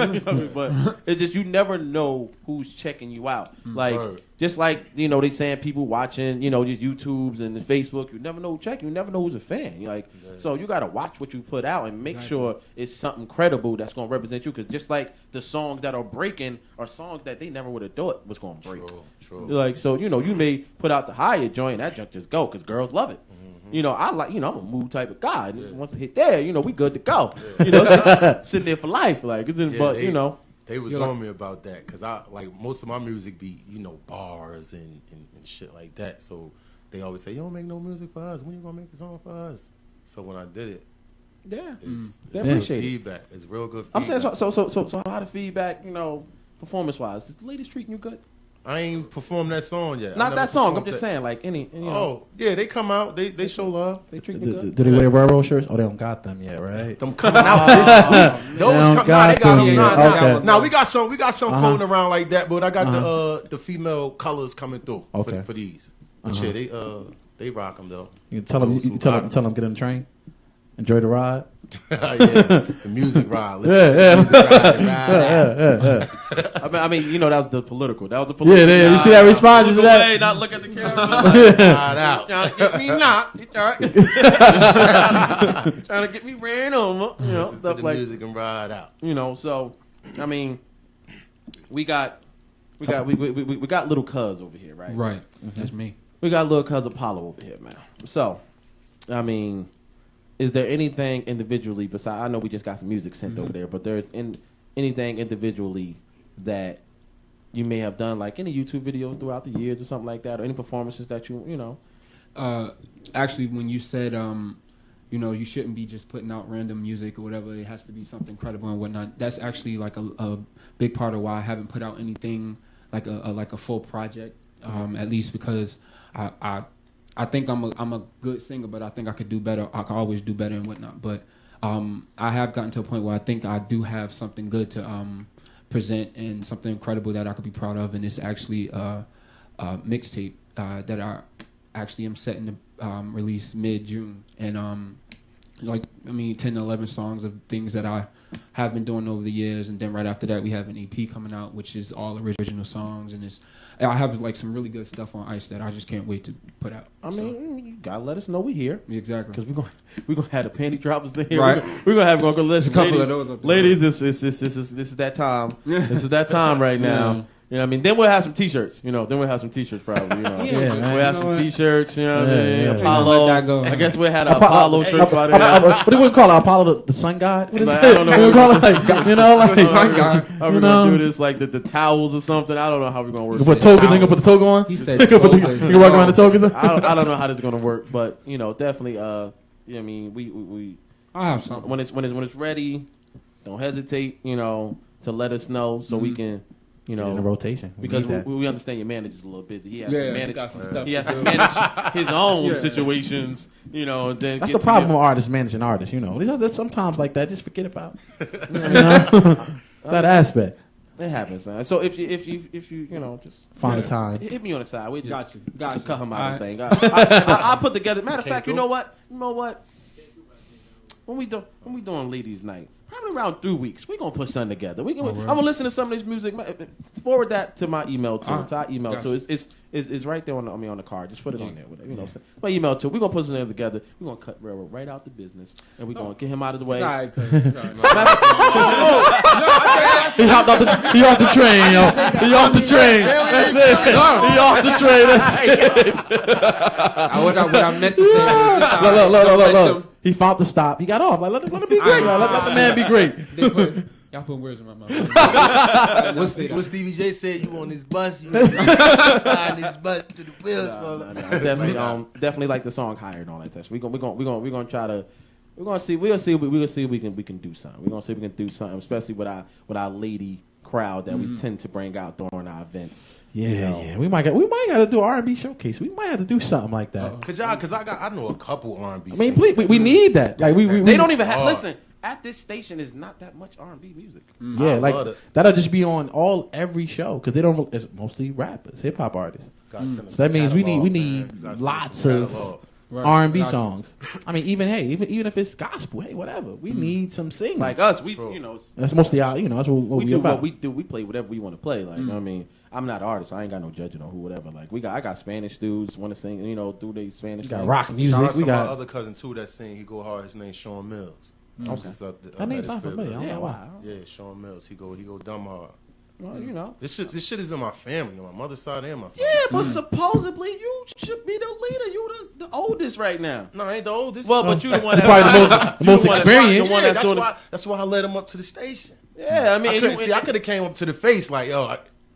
But it's just, you never know who's checking you out. Like, just like, they saying people watching, just YouTubes and the Facebook, you never know who's checking. You never know who's a fan. So you got to watch what you put out and make sure it's something credible that's going to represent you. Because just like the songs that are breaking are songs that they never would have thought was going to break. True. Like, so, you may put out the higher joint, that junk just go because girls love it. I like, I'm a mood type of guy. Yeah. Once it hit there, we good to go. Yeah. Sitting there for life. Like, They was on me about that because I like most of my music be, bars and shit like that. So they always say, you don't make no music for us. When you gonna make a song for us? So when I did it, it's real feedback. It's real good feedback. I'm saying, so how the feedback, performance wise, is the ladies treating you good? I ain't performed that song yet. Not that song. I'm just saying, like any. Oh yeah, they come out. They show love. They treat me good. Do they wear RailRoad shirts? Oh, they don't got them yet, right? Them coming out this week. Those they got them. Now we got some floating around like that, but I got the female colors coming through for these. But yeah, they rock them though. You tell them get in the train. Enjoy the ride. The music ride. Listen to the music ride. I mean, that was the political. That was the political. Yeah, you see that response? Look away, not look at the camera. Ride out. Get me not. Trying to get me ran over. Listen stuff to the like music and ride out. So, I mean, we got little cuz over here, right? Right. That's me. We got little cuz Apollo over here, man. So, I mean. Is there anything individually besides? I know we just got some music sent over there, but there's anything individually that you may have done, like any YouTube videos throughout the years or something like that, or any performances that you. Actually, when you said you shouldn't be just putting out random music or whatever, it has to be something credible and whatnot. That's actually like a big part of why I haven't put out anything like a full project. At least because I think I'm a good singer, but I think I could do better. I could always do better and whatnot. But I have gotten to a point where I think I do have something good to present and something incredible that I could be proud of. And it's actually a mixtape that I actually am setting to release mid-June. And like 10 to 11 songs of things that I have been doing over the years, and then right after that we have an EP coming out, which is all original songs, and I have like some really good stuff on ice that I just can't wait to put out. I mean, you gotta let us know we here. Exactly. Because we're gonna have the panty droppers there. Right. We're gonna have go listen, ladies. This is that time. Yeah. This is that time right now. Yeah. You know what I mean? Then we'll have some T-shirts. Then we'll have some T-shirts probably. Man. We'll have some T-shirts. You know what I mean? Yeah. Apollo. Let that go. I guess we'll have the Apollo shirts by there. What do we call it? Apollo, the sun god? What is Like, it? I don't know. We call it like, Sun god. How we gonna do this? Like the towels or something? I don't know how we're gonna work. You put togas, you gonna put the toga on? He said You togas. can walk around the togas? I don't know how this is gonna work, but definitely. I mean, we I have something. when it's ready, don't hesitate. To let us know so we can. In the rotation. Because we understand your manager's a little busy. He has to manage. got some stuff He has to to do. manage his own situations. And then That's get the to problem your- with artists managing artists. There's sometimes like that. Just forget about that aspect. It happens, man. So if you just Find a time. hit me on the side. We just Got you. cut him out All of the right. thing. I'll put together. Matter of fact, you know what? When we doing ladies' night, probably around 3 weeks, we're gonna put something together. I'm gonna listen to some of this music. Forward that to my email too. To our email too. It's right there on the card. Just put it on there. My email too. We're gonna put something together. We're gonna cut RailRoad right out the business, and we're gonna get him out of the way. It's all right, cuz. He hopped off the train, yo. He off the train. That's it. He off the train. That's it. What I meant to say was this time, Look. He found the stop. He got off. Like, let him be great. Let the man be great. Y'all put words in my mouth. What Stevie J said, you on this bus, you on this bus to the wheels. Definitely like the song Higher and all that stuff. We're gonna try to. We'll see if we can do something. We're gonna see if we can do something, especially with our lady crowd that we tend to bring out during our events. Yeah. We might have to do an R&B showcase. We might have to do something like that. Cause I know a couple R&B. I mean, please, we need that. Like They don't even have. Listen, at this station is not that much R&B music. Yeah, like that'll just be on every show because they don't. It's mostly rappers, hip hop artists. So that means we need lots of R&B songs. I mean, even if it's gospel, hey, whatever. We need some singers. Like us, That's mostly our. That's what we we do. about. What we do. We play whatever we want to play. Like I mean, I'm not an artist. I ain't got no judging on who, whatever. Like I got Spanish dudes want to sing. Do they Spanish? We got thing. rock music. Shout out to We my got. other cousin too that sing. He go hard. His name's Sean Mills. Okay. That name's not familiar. I don't know why. Yeah, Sean Mills. He go dumb hard. Well, This shit is in my family, on my mother's side and my family. Yeah, but supposedly you should be the leader. You the oldest right now. No, I ain't the oldest. Well, but you the one Probably that the most experienced. The one that's doing that's why I led him up to the station. Yeah, I mean, I could have came up to the face like, yo,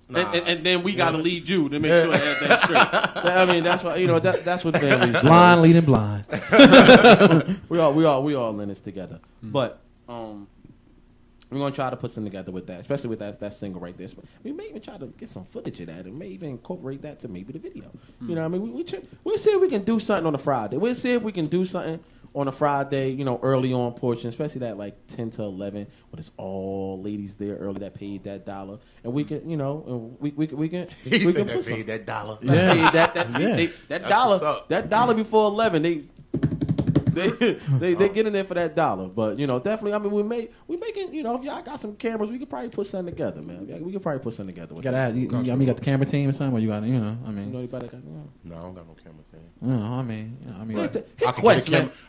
and then we got to lead you to make sure everything's straight. I mean, that's why that's what families do. Blind leading blind. we all in this together. But we're gonna try to put something together with that, especially with that single right there. We may even try to get some footage of that, and may even incorporate that to maybe the video. You know what I mean? We'll see if we can do something on a Friday. We'll see if we can do something on a Friday, early on portion, especially that like 10 to 11, when it's all ladies there early that paid that $1, and we can, and we can. He said that paid that $1. Yeah. That $1 before 11, they get in there for that $1, but definitely. I mean, we making. If y'all got some cameras, we could probably put something together, man. We could probably put something together. You got the camera team or something, or you got, I mean. Anybody got? No, I don't got no camera team. I mean.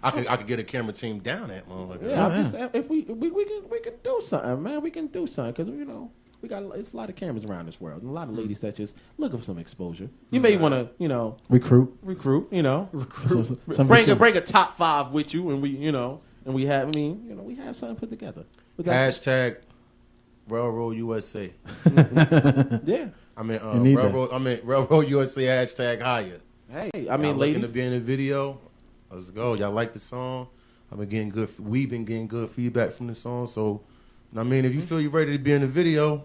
I could get a camera team down that motherfucker. Yeah, I'm just saying, if we can do something, man. We can do something because we got it's a lot of cameras around this world and a lot of ladies that just looking for some exposure. You may want to recruit. Bring a top 5 with you, and we have. I mean, we have something put together. Hashtag RailRoad USA. Yeah. I mean RailRoad USA hashtag higher. Hey, I mean, looking ladies, to be in the video. Let's go. Y'all like the song? We've been getting good feedback from the song. So, I mean, if you feel you're ready to be in the video,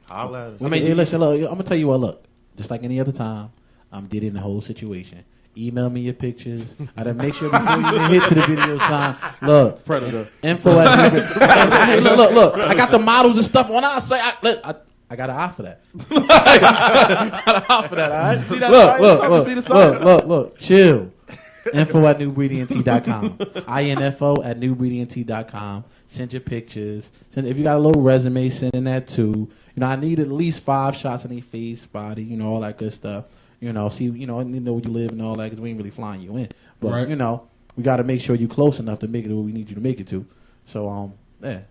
holla at us. I mean, hey, listen, look, I'm gonna tell you what. Look, just like any other time, I'm dead in the whole situation. Email me your pictures. I done make sure before you even hit to the video sign. Look, Predator info at hey, look. I got the models and stuff. When I say I got an eye for that. I got an eye for that. All right. See that? Look. Chill. Info at newbreedient.com. INFO at newbreedient.com. Send your pictures. If you got a little resume, send in that too. I need at least 5 shots in their face, body, all that good stuff. See, I need to know where you live and all that because we ain't really flying you in. But, right. We got to make sure you're close enough to make it where we need you to make it to. So,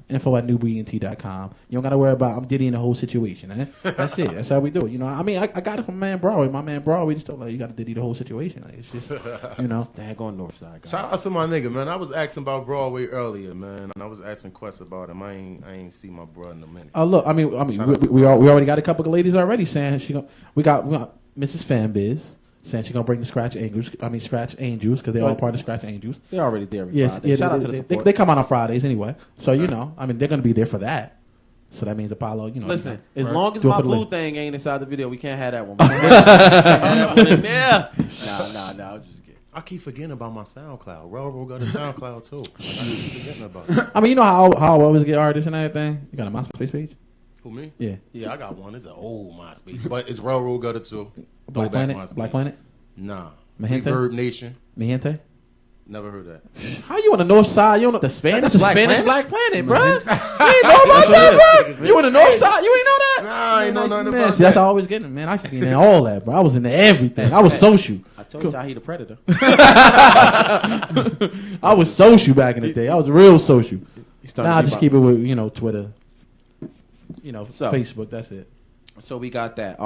info at newbreedient.com. You don't got to worry about I'm diddying the whole situation. That's it. That's how we do it. I got it from my man Broadway. My man Broadway just told me, you got to diddy the whole situation. Like, it's just, Daggone Northside, guys. Shout out to my nigga, man. I was asking about Broadway earlier, man. And I was asking Quest about him. I ain't see my bro in a minute. Oh, look, we already got a couple of ladies already saying we got Mrs. Fanbiz. Saying she's gonna bring the Scratch Angels because they're all part of Scratch Angels. They're already there. Yes, yeah. Shout out to the support. They come out on Fridays anyway, so they're gonna be there for that. So that means Apollo, Listen, as long as my blue thing ain't inside the video, we can't have that one. Nah. I'm just kidding. I keep forgetting about my SoundCloud. RailRoad got a SoundCloud too. I keep forgetting about it. How I always get artists and everything. You got a MySpace page? Who, me? Yeah. Yeah, I got one. It's an old MySpace, but it's RailRoad Gutta too. Black Planet? Nah. Mahente? Reverb Nation. Mahente? Never heard that. How you on the north side? You on the Spanish Black Black Planet, bro? You ain't know about that, bro? You on the north side? You ain't know that? Nah, I ain't know nothing about See, that's how I always getting, man. I should be in all that, bro. I was into everything. I was social. I told you I hate a predator. I was social back in the day. I was real social. Now I just keep it with, Twitter, Facebook. That's it. So we got that.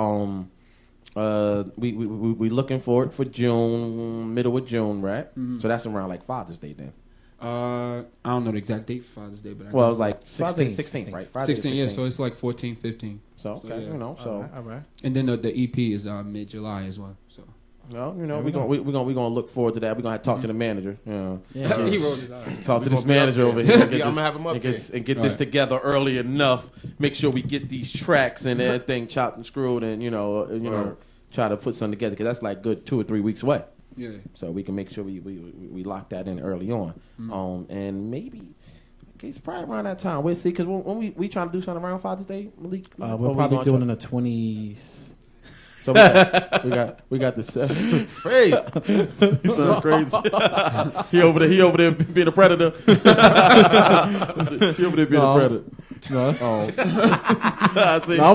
We looking forward for June, middle of June, right? Mm-hmm. So that's around like Father's Day then. I don't know the exact date for Father's Day, but it was like 16th, right? Friday 16, yeah. So it's like 14, 15. So okay, yeah. All right. And then the EP is mid-July as well. So. Well, we're gonna look forward to that. We're gonna have to talk to the manager. He wrote it out. Talk to this manager over here. I'm gonna have him up and get this together early enough. Make sure we get these tracks and everything chopped and screwed, and try to put something together because that's like good 2 or 3 weeks away. Yeah. So we can make sure we lock that in early on. Mm-hmm. And maybe. It's probably around that time. We'll see because when we trying to do something around Father's Day, Malik, we're probably doing in the 20s. So we got the 7th. Hey, so crazy. He over there being a predator. He over there being a predator. No. I'm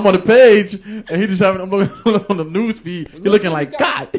on the page and he just I'm looking on the news feed. He looking like God.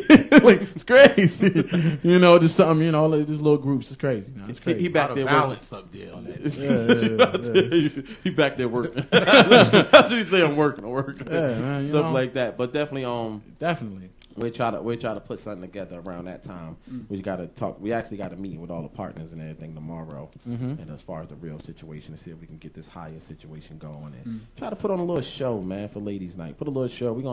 Like it's crazy. Just something. Like these little groups. It's crazy. It's crazy. He back there balance up there on that. He back there working. That's what he say. I'm working. Yeah, man, stuff like that. But definitely, definitely. We try to put something together around that time. We got to talk. We actually got to meet with all the partners and everything tomorrow. And as far as the real situation, to see if we can get this higher situation going and try to put on a little show, man, for ladies' night. Put a little show. You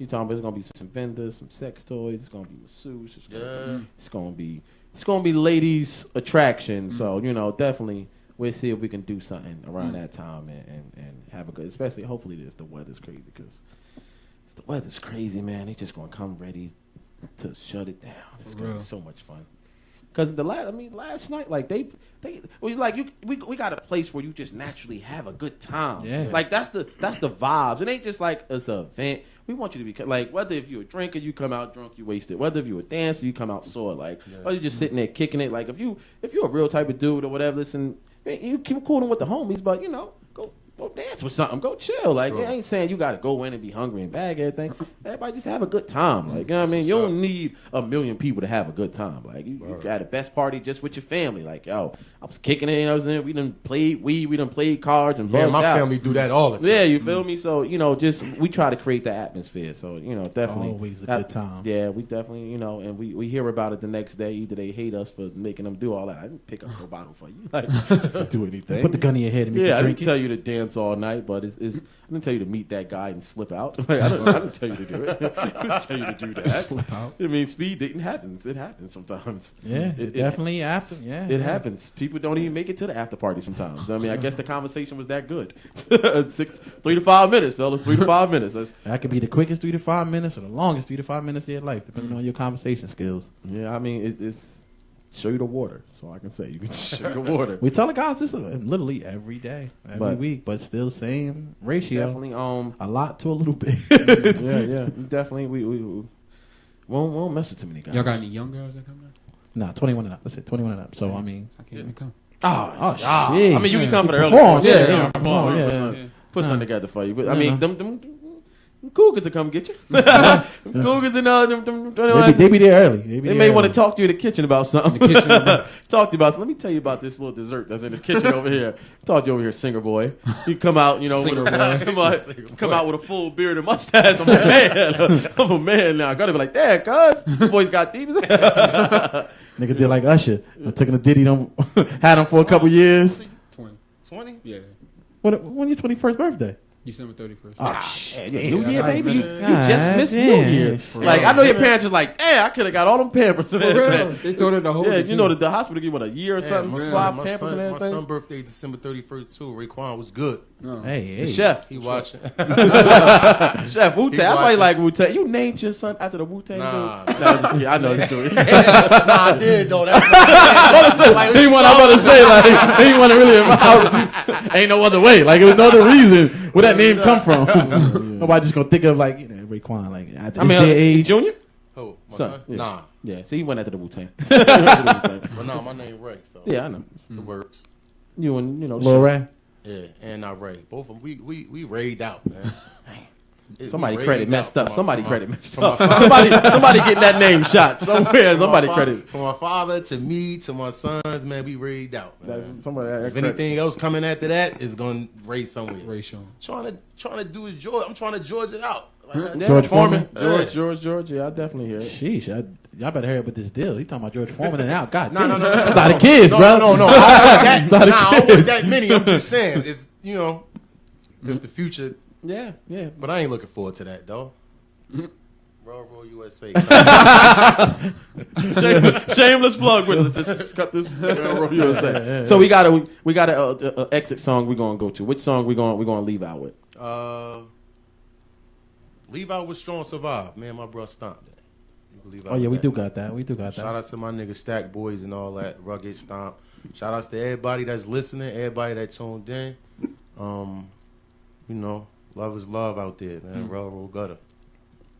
talking about it's gonna be some vendors, some sex toys. It's gonna be masseuse. It's gonna be ladies' attraction. So definitely we'll see if we can do something around that time and have a good. Especially hopefully if the weather's crazy because. The weather's crazy, man. They just gonna come ready to shut it down. It's gonna be so much fun. Cause last night, like we got a place where you just naturally have a good time. Yeah. Like that's the vibes. It ain't just like it's an event. We want you to be like whether if you're a drinker, you come out drunk, you wasted. Whether if you're a dancer, you come out sore. Like or you're just sitting there kicking it. Like if you're a real type of dude or whatever, listen, you keep cooling with the homies, but go dance with something. Go chill. Like, I ain't saying you got to go in and be hungry and bag everything. Everybody just have a good time. Like, you know what I mean? You don't need a million people to have a good time. Like, you got a best party just with your family. Like, yo, I was kicking it. I was in. We done played weed. We done played cards and my family do that all the time. Yeah, you feel me? So, just we try to create the atmosphere. So, definitely. Always a good time. Yeah, we definitely, and we hear about it the next day. Either they hate us for making them do all that. I didn't pick up no bottle for you. Like, do anything. Put the gun in your head and make you I drink didn't tell you to dance all night, but I didn't tell you to meet that guy and slip out. Like, I didn't tell you to do it. I didn't tell you to do that. Slip out. I mean, speed dating happens. It happens sometimes. Yeah, it definitely happens. Yeah, it happens. People don't even make it to the after party sometimes. I mean, I guess the conversation was that good. 3 to 5 minutes, fellas. 3 to 5 minutes. That could be the quickest 3 to 5 minutes or the longest 3 to 5 minutes of your life, depending on your conversation skills. Yeah, I mean, it's show you the water. So I can say you can show the water. We tell the guys this literally every day, every week, but still same ratio. Definitely, a lot to a little bit. yeah. Definitely, we won't mess with too many guys. Y'all got any young girls that come out? Nah, 21 and up. That's it, 21 and up. So, I mean. I can't even come. Oh, shit. I mean, you can come for the early Perform, part. yeah. Put something together for you. But, I mean, them Cougars will come get you. Cougars and they be there early. They may want to talk to you in the kitchen about something. Talk to you about. Let me tell you about this little dessert that's in this kitchen over here. Talk to you over here, singer boy. You come out, you know, come out with a full beard and mustache. I'm a man. I'm a man now. I gotta be like, Dad, cuz the boys got thieves. Nigga did like Usher. I took him to Diddy. Had him for a couple years. 20? Yeah. When your 21st birthday? December 31st. Oh, shit. New Year, baby. You God just missed New damn. Year. Like, I know your parents was like, I could have got all them Pampers. For real. They told her the whole you know, the hospital give what, a year or something? My Swap son, Pampers and my everything? son's birthday December 31st too. Raekwon was good. No. Hey. The chef. He watching. Chef Wu-Tang. That's why you watching. like Wu-Tang. You named your son after the Wu-Tang Nah. dude? Nah, just kidding. I know this story. Nah, I did though. That's like, He want I'm about to say like he want to really ain't no other way. Like it was no other reason where that name come from. Nobody just gonna think of like Raekwon like at this day age. Junior? Who? My Son, son? yeah. Nah. Yeah, see, he went after the Wu-Tang. But nah, my name Ray, so Yeah, I know. it works. You and, you know, Lil Ray. Yeah, and I Ray. Both of them. We raid out, man. somebody We credit raided messed out up. from Somebody my- credit messed from my up. father. Somebody getting that name shot somewhere. Somebody credit. From my father to me to my sons, man, we raid out. Man. That's somebody. If anything else coming after that is gonna raid somewhere. Racial. Trying to do it, George. I'm trying to George it out. Like, George Foreman? George. Yeah, I definitely hear it. Sheesh, y'all better hurry up with this deal. He talking about George Foreman and out. God, No. It's not the kids, bro. No. I don't want that many. I'm just saying, if you know, if the future. Yeah. But I ain't looking forward to that, though. RailRoad USA. Shameless plug with it. Just cut this RailRoad USA. So we got a exit song we're gonna go to. Which song we gonna leave out with? Leave out with Strong Survive. Man, my bro stomped that. You can leave out Oh yeah, with we that. do got that. Shout out to my nigga Stack Boys and all that. Rugged Stomp. Shout outs to everybody that's listening, everybody that tuned in. You know, love is love out there, man. RailRoad Gutta.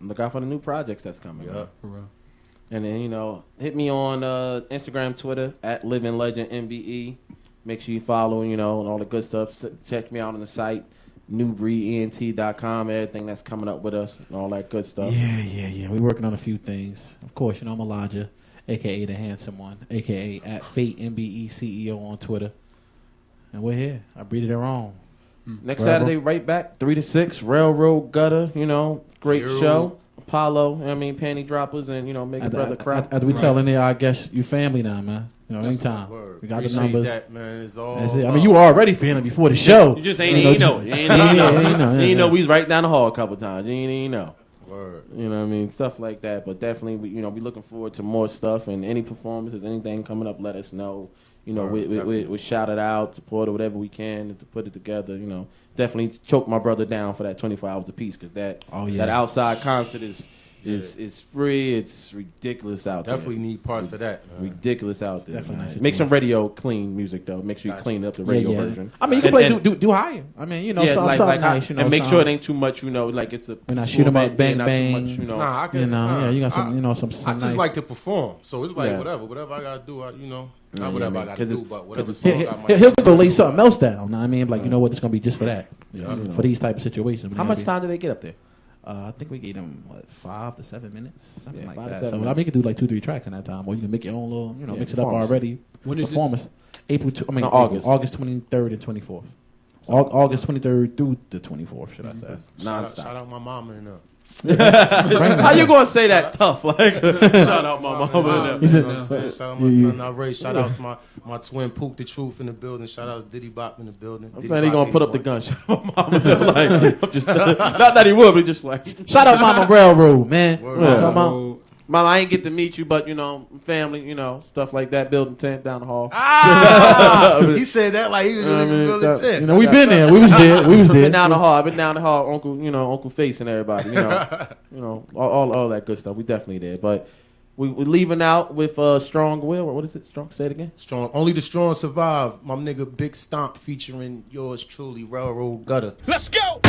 Look out for the new projects that's coming. Yeah. Man. For real. And then, you know, hit me on Instagram, Twitter, at LivingLegendMBE. Make sure you follow, you know, and all the good stuff. Check me out on the site, newbreedent.com, everything that's coming up with us and all that good stuff. Yeah. We're working on a few things. Of course, you know, I'm Elijah, a.k.a. the Handsome One, a.k.a. at FateMBE CEO on Twitter. And we're here. I breathed it wrong. Next Saturday, right back, 3 to 6, RailRoad Gutta, you know, great show. Apollo, panty droppers, and, you know, make a brother cry. As we telling there, I guess you family now, man. You know, anytime. Word. We got Appreciate the numbers. that, man. It's all That's it. I mean, you were already feeling before the show. You just ain't know. You ain't know. We was right down the hall a couple times. You ain't know. Word. You know what I mean? Stuff like that. But definitely, we looking forward to more stuff. And any performances, anything coming up, let us know. You know, we shout it out, support it, whatever we can to put it together. You know, definitely choke my brother down for that 24 hours apiece because that outside concert is free. It's ridiculous out there. Definitely need parts of that, man. Ridiculous out there. Definitely nice. Make some radio clean music though. Make sure you clean up the radio version. I mean, you can play do higher. I mean, you know, something nice. You know, and make sure it ain't too much. You know, like it's a. When I shoot 'em up, bang not bang. Too much, you know. Nah, I can. You know, you got some. You know, some. I just nice. like to perform, so it's like Yeah. whatever I gotta do. Not Yeah, whatever man, I gotta 'cause do, it's- but whatever 'cause songs it's- I might. He'll go lay something else down. Know what I mean, like you know what, it's gonna be just for that. Yeah. For these type of situations. How much time did they get up there? I think we gave them 5 to 7 minutes, something like 5 to that. 7 So minutes. I mean, you can do like 2-3 tracks in that time, or you can make your own little, mix it up performance. already. When is this? Performance. August. August 23rd and 24th. August 23rd through the 24th, should I say? Nonstop. Shout out my mama and How you gonna say that tough? Like, shout out my mama. You know what I'm saying? Shout out my son Ray. Shout out to my twin Pook the Truth in the building. Shout out to Diddy Bop in the building. I'm saying he gonna put up the gun. Shout out my mama. Like, I'm just not that he would, but just like Shout out Mama RailRoad, man. Word. Talking about- Mama, I ain't get to meet you, but family, stuff like that. Building tent down the hall. He said that like he was really building tent. You know, we've been there. We was there. I've been down the hall. I've been down the hall. Uncle Face and everybody. All that good stuff. We definitely did. But we're leaving out with Strong Will. What is it? Strong. Say it again. Strong. Only the strong survive. My nigga Big Stomp featuring yours truly, RailRoad Gutta. Let's go!